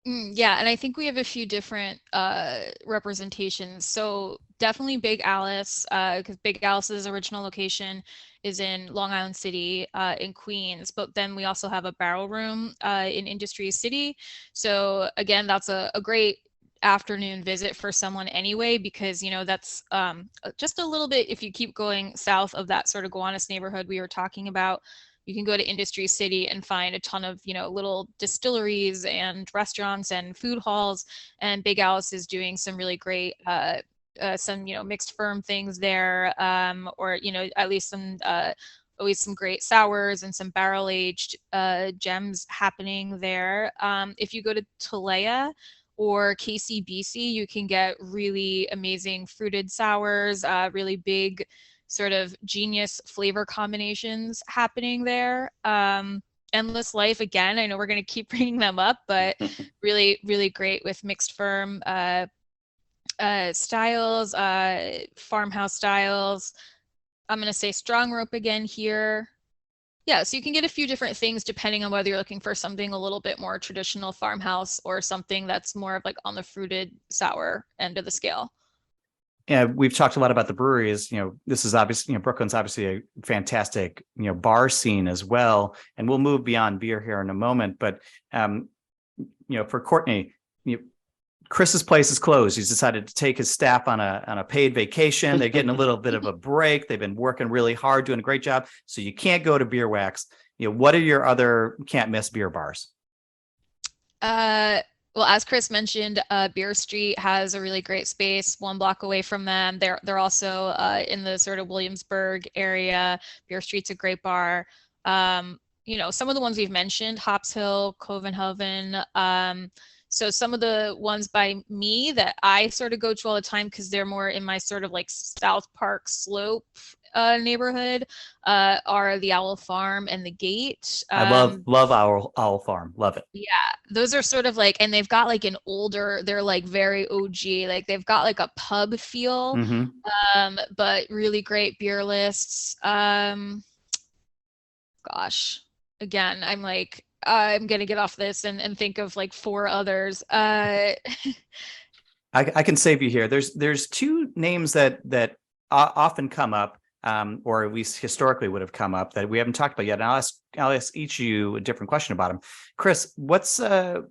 yeah, and I think we have a few different representations. So definitely Big Alice, because Big Alice's original location is in Long Island City, in Queens, but then we also have a barrel room in Industry City. So again, that's a great afternoon visit for someone anyway, because that's just a little bit, if you keep going south of that sort of Gowanus neighborhood we were talking about, you can go to Industry City and find a ton of little distilleries and restaurants and food halls, and Big Alice is doing some really great some mixed firm things there, or at least some always some great sours and some barrel aged gems happening there. If you go to Tulea or KCBC, you can get really amazing fruited sours, really big sort of genius flavor combinations happening there. Endless Life, again, I know we're going to keep bringing them up, but really, really great with mixed firm styles, farmhouse styles. I'm going to say Strong Rope again here. Yeah, so you can get a few different things depending on whether you're looking for something a little bit more traditional farmhouse or something that's more of like on the fruited sour end of the scale. Yeah, we've talked a lot about the breweries. This is obviously, Brooklyn's obviously a fantastic, bar scene as well. And we'll move beyond beer here in a moment. But, for Courtney, Chris's place is closed. He's decided to take his staff on a paid vacation. They're getting a little bit of a break. They've been working really hard, doing a great job. So you can't go to Beer Wax. What are your other can't miss beer bars? Well, as Chris mentioned, Beer Street has a really great space 1 block away from them. They're also in the sort of Williamsburg area. Beer Street's a great bar. Some of the ones we've mentioned, Hops Hill, Covenhaven. So some of the ones by me that I sort of go to all the time, because they're more in my sort of like South Park Slope neighborhood, are the Owl Farm and the Gate. I love Owl Farm. Love it. Yeah, those are sort of like, and they've got like an older, they're like very OG, like they've got like a pub feel, but really great beer lists. Gosh, again, I'm gonna get off this and think of like 4 others. I can save you here. There's 2 names that often come up, or at least historically would have come up, that we haven't talked about yet. And I'll ask each of you a different question about them. Chris, what's your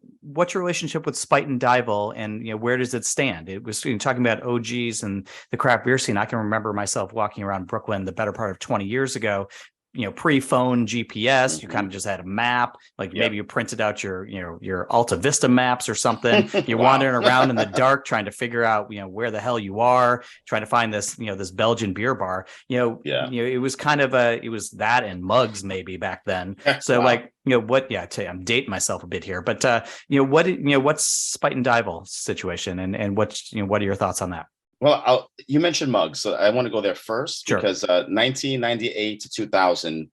relationship with Spite and Dival, and where does it stand? It was talking about OGs and the craft beer scene. I can remember myself walking around Brooklyn the better part of 20 years ago. Pre-phone GPS, you kind of just had a map, like maybe you printed out your Alta Vista maps or something. You're wandering around in the dark trying to figure out, where the hell you are, trying to find this, this Belgian beer bar. It was kind of it was that and mugs maybe back then. So I tell you, I'm dating myself a bit here, but what's Spite and Dival situation, and what are your thoughts on that? Well, you mentioned mugs, so I want to go there first. Sure. Because 1998 to 2000,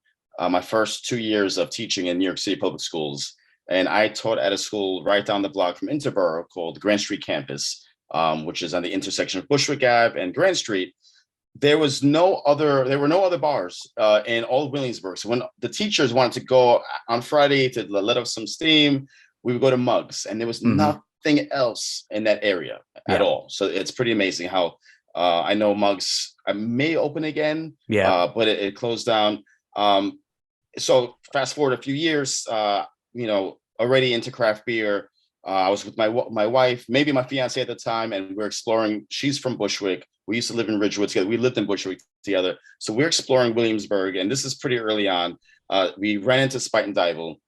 my first 2 years of teaching in New York City public schools, and I taught at a school right down the block from Interborough called Grand Street Campus, which is on the intersection of Bushwick Ave and Grand Street. There were no other bars in all of Williamsburg. So when the teachers wanted to go on Friday to let off some steam, we would go to Mugs, and there was nothing else in that area at all. So it's pretty amazing how I know Mugs may open again, but it closed down. So fast forward a few years, already into craft beer. I was with my wife, maybe my fiance at the time, and we're exploring. She's from Bushwick. We used to live in Ridgewood together. We lived in Bushwick together. So we're exploring Williamsburg, and this is pretty early on. We ran into Spite and Dival.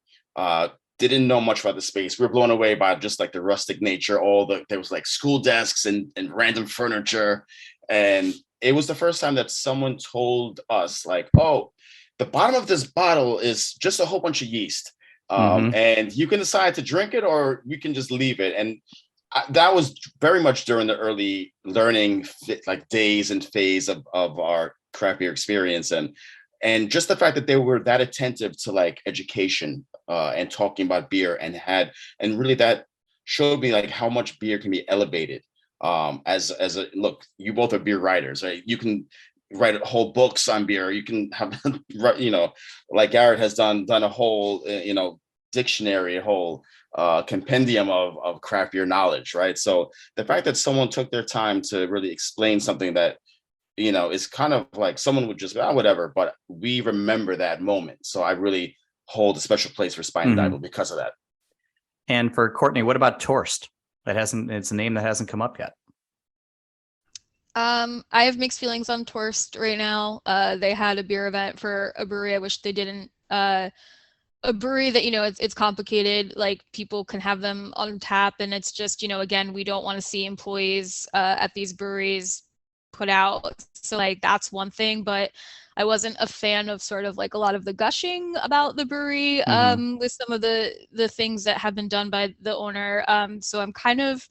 Didn't know much about the space. We were blown away by just like the rustic nature. There was like school desks and random furniture. And it was the first time that someone told us like, oh, the bottom of this bottle is just a whole bunch of yeast. And you can decide to drink it or you can just leave it. And that was very much during the early learning like days and phase of our craft beer experience. And just the fact that they were that attentive to like education and talking about beer and really that showed me like how much beer can be elevated. As a look, you both are beer writers, right? You can write whole books on beer. You can have, like Garrett has done a whole, dictionary, a whole compendium of craft beer knowledge, right? So the fact that someone took their time to really explain something that, is kind of like someone would just go, whatever, but we remember that moment. So I really hold a special place for Spine and Dival because of that. And for Courtney, what about Torst? It's a name that hasn't come up yet. I have mixed feelings on Torst right now. They had a beer event for a brewery. I wish they didn't. A brewery that, it's complicated, like people can have them on tap, and it's just, again, we don't want to see employees at these breweries put out. So like that's one thing, but I wasn't a fan of sort of like a lot of the gushing about the brewery with some of the things that have been done by the owner. So I'm kind of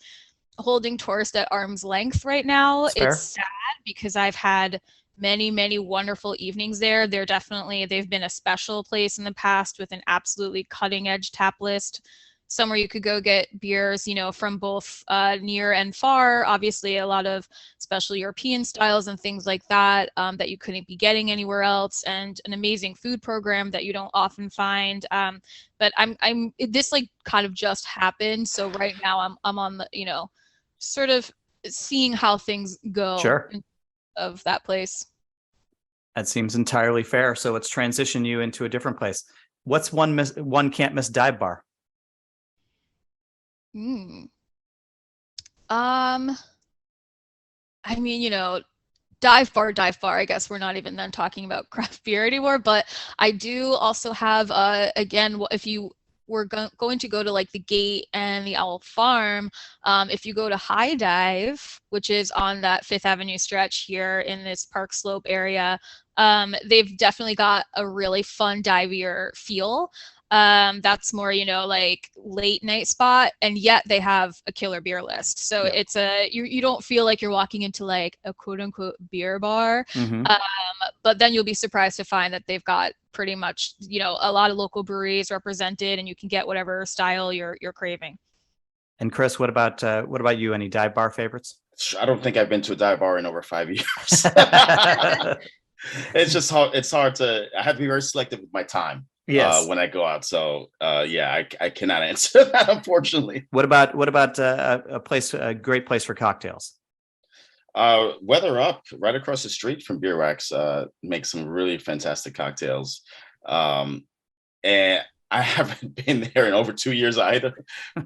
holding Torst at arm's length right now. It's sad because I've had many wonderful evenings there. They've been a special place in the past with an absolutely cutting edge tap list, somewhere you could go get beers, from both near and far. Obviously, a lot of special European styles and things like that that you couldn't be getting anywhere else, and an amazing food program that you don't often find. But this like kind of just happened, so right now I'm on the sort of seeing how things go of that place. That seems entirely fair. So let's transition you into a different place. What's one can't miss dive bar? I mean, dive bar. I guess we're not even then talking about craft beer anymore, but I do also have, again, if you were going to go to like the Gate and the Owl Farm, if you go to High Dive, which is on that Fifth Avenue stretch here in this Park Slope area, they've definitely got a really fun divier feel. That's more, like late night spot, and yet they have a killer beer list. So it's you don't feel like you're walking into like a quote unquote beer bar. But then you'll be surprised to find that they've got pretty much, a lot of local breweries represented, and you can get whatever style you're craving. And Chris, what about you? Any dive bar favorites? I don't think I've been to a dive bar in over 5 years. It's just hard. It's hard to. I have to be very selective with my time. When I go out. So I cannot answer that, unfortunately. What about a great place for cocktails? Weather Up, right across the street from Beer Wax, makes some really fantastic cocktails. And I haven't been there in over 2 years either,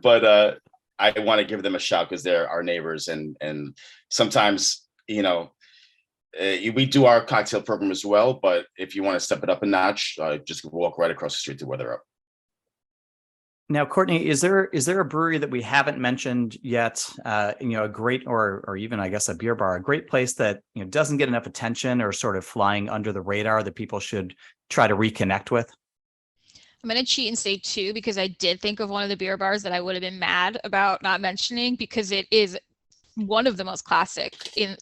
but I want to give them a shout because they're our neighbors, and sometimes, we do our cocktail program as well, but if you want to step it up a notch, just walk right across the street to Weather Up. Now, Courtney, is there a brewery that we haven't mentioned yet? A great, or even I guess a beer bar, a great place that doesn't get enough attention or sort of flying under the radar that people should try to reconnect with? I'm going to cheat and say two, because I did think of one of the beer bars that I would have been mad about not mentioning, because it is one of the most classic in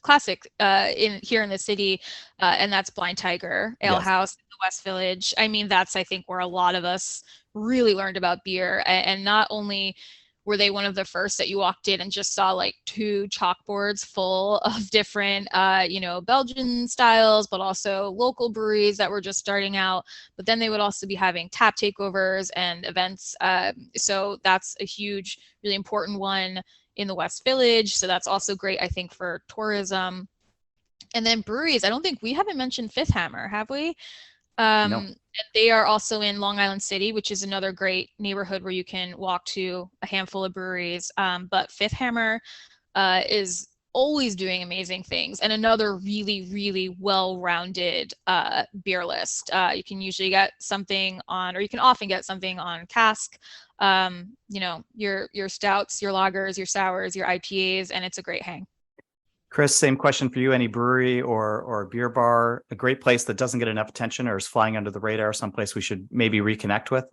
here in the city, and that's Blind Tiger Ale House in the West Village. I mean, that's, I think, where a lot of us really learned about beer, and not only were they one of the first that you walked in and just saw like 2 chalkboards full of different Belgian styles, but also local breweries that were just starting out. But then they would also be having tap takeovers and events, so that's a huge, really important one in the West Village. So that's also great, I think, for tourism. And then breweries, I don't think we haven't mentioned Fifth Hammer, have we? No. And they are also in Long Island City, which is another great neighborhood where you can walk to a handful of breweries. But Fifth Hammer is always doing amazing things, and another really well-rounded beer list. You can usually get something on, or you can often get something on cask, your stouts, your lagers, your sours, your IPAs, and it's a great hang. Chris, same question for you. Any brewery or beer bar, a great place that doesn't get enough attention or is flying under the radar, someplace we should maybe reconnect with?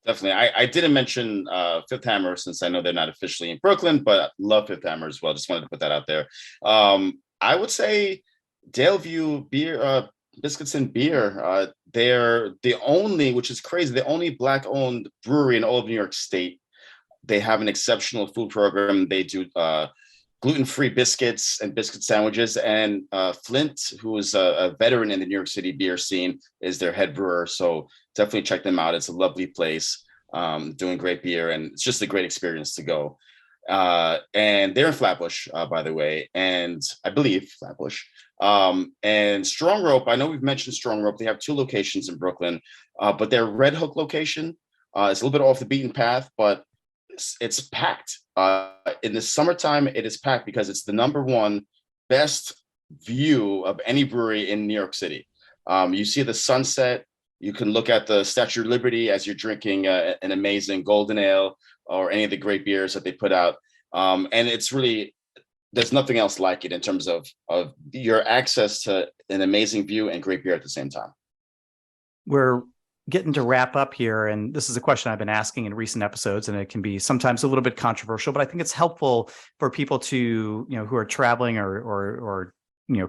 Definitely. I didn't mention Fifth Hammer since I know they're not officially in Brooklyn, but I love Fifth Hammer as well. Just wanted to put that out there. I would say Daleview Beer, Biscuits and Beer. They're the only, which is crazy, the only Black-owned brewery in all of New York State. They have an exceptional food program. They do gluten-free biscuits and biscuit sandwiches. And Flint, who is a veteran in the New York City beer scene, is their head brewer. So definitely check them out. It's a lovely place, doing great beer, and it's just a great experience to go. And they're in Flatbush, by the way, and I believe Flatbush. And Strong Rope, I know we've mentioned Strong Rope. They have 2 locations in Brooklyn, but their Red Hook location is a little bit off the beaten path, but it's packed. In the summertime, it is packed because it's the #1 best view of any brewery in New York City. You see the sunset. You can look at the Statue of Liberty as you're drinking an amazing golden ale or any of the great beers that they put out. And it's really, there's nothing else like it in terms of your access to an amazing view and great beer at the same time. We're getting to wrap up here, and this is a question I've been asking in recent episodes, and it can be sometimes a little bit controversial, but I think it's helpful for people to, who are traveling or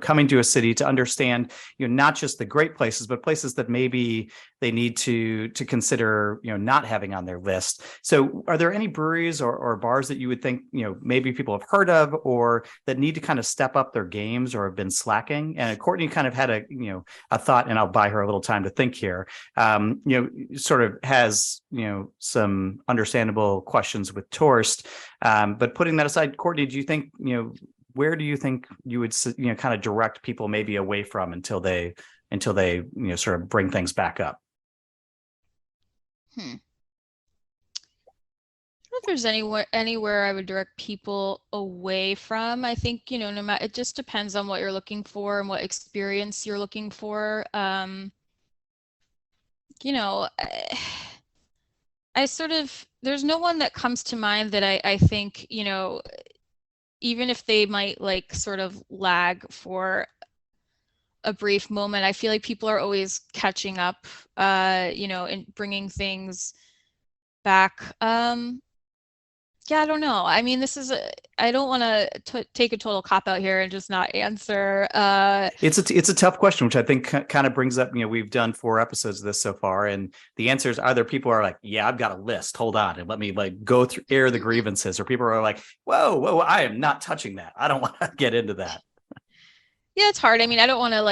coming to a city to understand, not just the great places, but places that maybe they need to consider, not having on their list. So are there any breweries or bars that you would think, maybe people have heard of or that need to kind of step up their games or have been slacking? And Courtney kind of had a thought, and I'll buy her a little time to think here, sort of has, some understandable questions with Torst. But putting that aside, Courtney, do you think, where do you think you would, kind of direct people maybe away from until they, sort of bring things back up? I don't know if there's anywhere I would direct people away from. I think, no matter, it just depends on what you're looking for and what experience you're looking for. I sort of, there's no one that comes to mind that I think, even if they might like sort of lag for a brief moment, I feel like people are always catching up, and bringing things back. Yeah, I don't know. I mean, I don't want to take a total cop out here and just not answer. It's a tough question, which I think kind of brings up, we've done 4 episodes of this so far, and the answer is either people are like, yeah, I've got a list, hold on, and let me go through, air the grievances, or people are like, whoa, I am not touching that. I don't want to get into that. Yeah, it's hard. I mean, I don't want to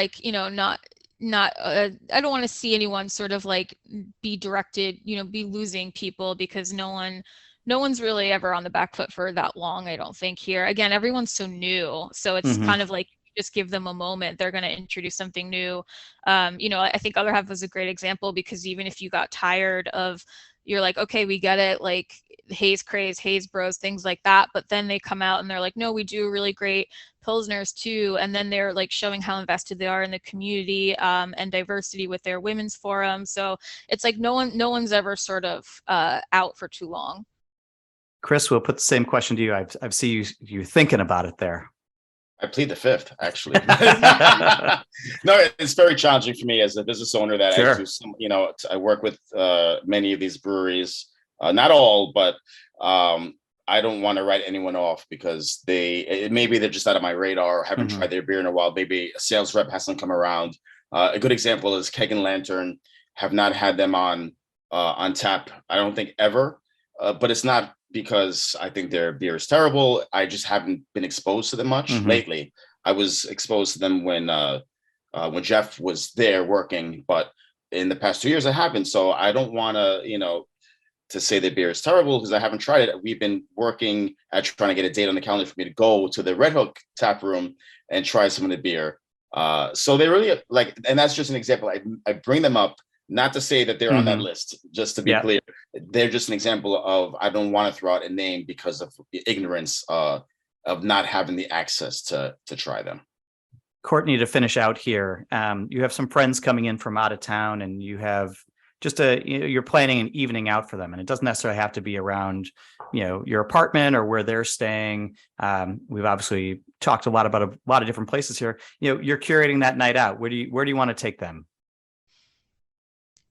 I don't want to see anyone sort of like be directed, be losing people, because no one's really ever on the back foot for that long, I don't think here. Again, everyone's so new. So it's kind of like, just give them a moment. They're going to introduce something new. I think Other Half was a great example, because even if you got tired of, you're like, okay, we get it, like haze craze, haze bros, things like that. But then they come out and they're like, no, we do really great pilsners too. And then they're like showing how invested they are in the community, and diversity with their women's forum. So it's like no one's ever sort of out for too long. Chris, we'll put the same question to you. I've seen you thinking about it there. I plead the fifth, actually. No, it's very challenging for me as a business owner that Sure. I work with many of these breweries, not all, but I don't want to write anyone off because maybe they're just out of my radar or haven't tried their beer in a while. Maybe a sales rep hasn't come around. A good example is Keg and Lantern. Have not had them on tap, I don't think ever, but it's not because I think their beer is terrible. I just haven't been exposed to them much lately. I was exposed to them when Jeff was there working, but in the past 2 years I haven't. So I don't want to say that beer is terrible because I haven't tried it. We've been working at trying to get a date on the calendar for me to go to the Red Hook tap room and try some of the beer. So they really and that's just an example. I bring them up not to say that they're on that list, just to be clear. They're just an example of, I don't want to throw out a name because of the ignorance of not having the access to try them. Courtney, to finish out here, you have some friends coming in from out of town, and you have just you're planning an evening out for them, and it doesn't necessarily have to be around, your apartment or where they're staying. We've obviously talked a lot about a lot of different places here. You're curating that night out. Where do you want to take them?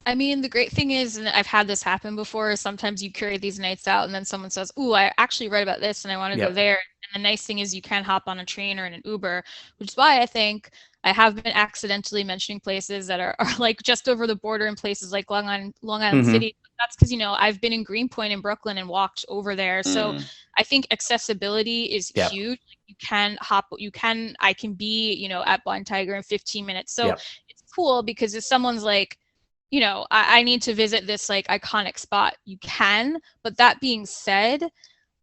I mean, the great thing is, and I've had this happen before, sometimes you curate these nights out and then someone says, "Ooh, I actually read about this and I want to go there." And the nice thing is you can hop on a train or in an Uber, which is why I think I have been accidentally mentioning places that are like just over the border in places like Long Island City. That's because, I've been in Greenpoint in Brooklyn and walked over there. So I think accessibility is huge. Like I can be, at Blind Tiger in 15 minutes. So it's cool because if someone's like, I need to visit this like iconic spot, you can. But that being said,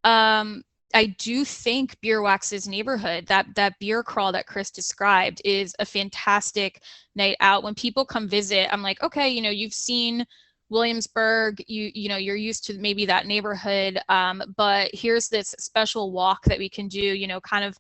I do think Beerwax's neighborhood, that beer crawl that Chris described, is a fantastic night out. When people come visit, I'm like, okay, you've seen Williamsburg, you're used to maybe that neighborhood, but here's this special walk that we can do, kind of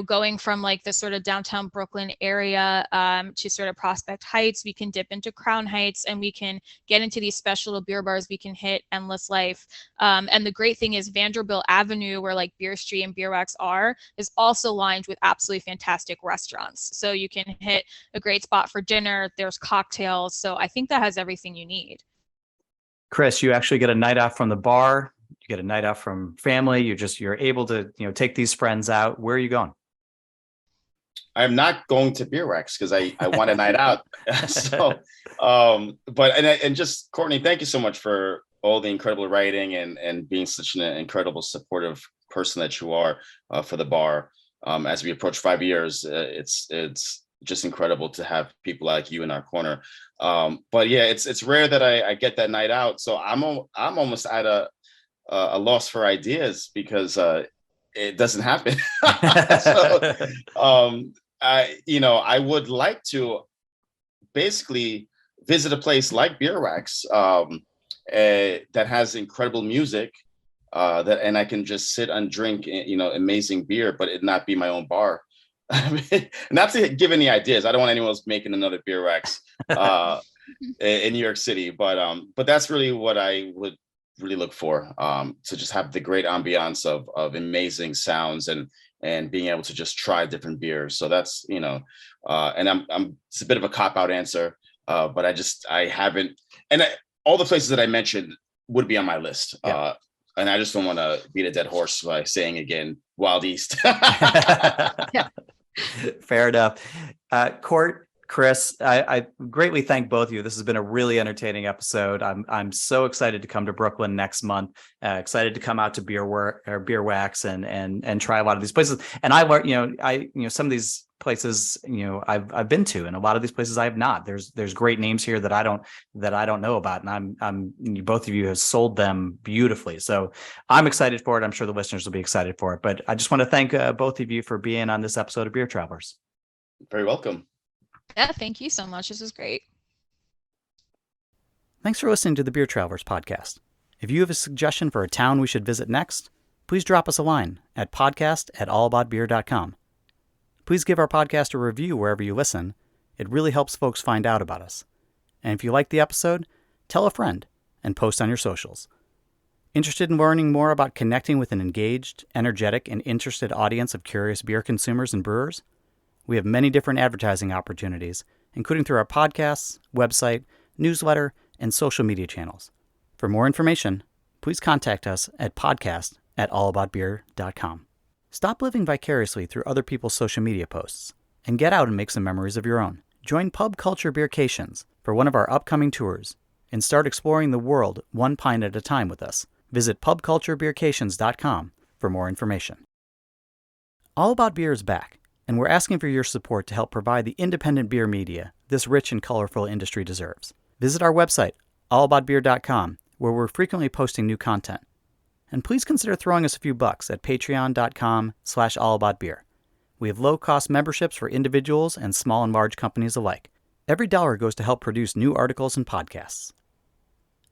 going from like the sort of downtown Brooklyn area to sort of Prospect Heights. We can dip into Crown Heights and we can get into these special beer bars. We can hit Endless Life. And the great thing is Vanderbilt Avenue, where like Beer Street and Beerwax are, is also lined with absolutely fantastic restaurants. So you can hit a great spot for dinner. There's cocktails. So I think that has everything you need. Chris, you actually get a night off from the bar. You get a night off from family. You're able to, take these friends out. Where are you going? I'm not going to Beerwax because I want a night out. So, and just Courtney, thank you so much for all the incredible writing and being such an incredible supportive person that you are for the bar. As we approach 5 years, it's just incredible to have people like you in our corner. But yeah, it's rare that I get that night out. So I'm almost at a loss for ideas because it doesn't happen. So, I would like to basically visit a place like Beerwax that has incredible music and I can just sit and drink, amazing beer, but it not be my own bar. Not to give any ideas. I don't want anyone else making another Beerwax in New York City, but that's really what I would really look for, to just have the great ambiance of amazing sounds and being able to just try different beers. So that's, and it's a bit of a cop-out answer, but I haven't, and all the places that I mentioned would be on my list. And I just don't want to beat a dead horse by saying again, Wild East. Fair enough. Court, Chris, I greatly thank both of you. This has been a really entertaining episode. I'm so excited to come to Brooklyn next month. Excited to come out to Beerwax and try a lot of these places. And I learned, some of these places, I've been to, and a lot of these places I have not. There's great names here that I don't know about, and I'm both of you have sold them beautifully. So I'm excited for it. I'm sure the listeners will be excited for it. But I just want to thank both of you for being on this episode of Beer Travelers. Very welcome. Yeah, thank you so much. This was great. Thanks for listening to the Beer Travelers podcast. If you have a suggestion for a town we should visit next, please drop us a line at podcast@allaboutbeer.com. Please give our podcast a review wherever you listen. It really helps folks find out about us. And if you like the episode, tell a friend and post on your socials. Interested in learning more about connecting with an engaged, energetic, and interested audience of curious beer consumers and brewers? We have many different advertising opportunities, including through our podcasts, website, newsletter, and social media channels. For more information, please contact us at podcast@allaboutbeer.com. Stop living vicariously through other people's social media posts and get out and make some memories of your own. Join Pub Culture Beercations for one of our upcoming tours and start exploring the world one pint at a time with us. Visit pubculturebeercations.com for more information. All About Beer is back, and we're asking for your support to help provide the independent beer media this rich and colorful industry deserves. Visit our website, allaboutbeer.com, where we're frequently posting new content. And please consider throwing us a few bucks at patreon.com/allaboutbeer. We have low-cost memberships for individuals and small and large companies alike. Every dollar goes to help produce new articles and podcasts.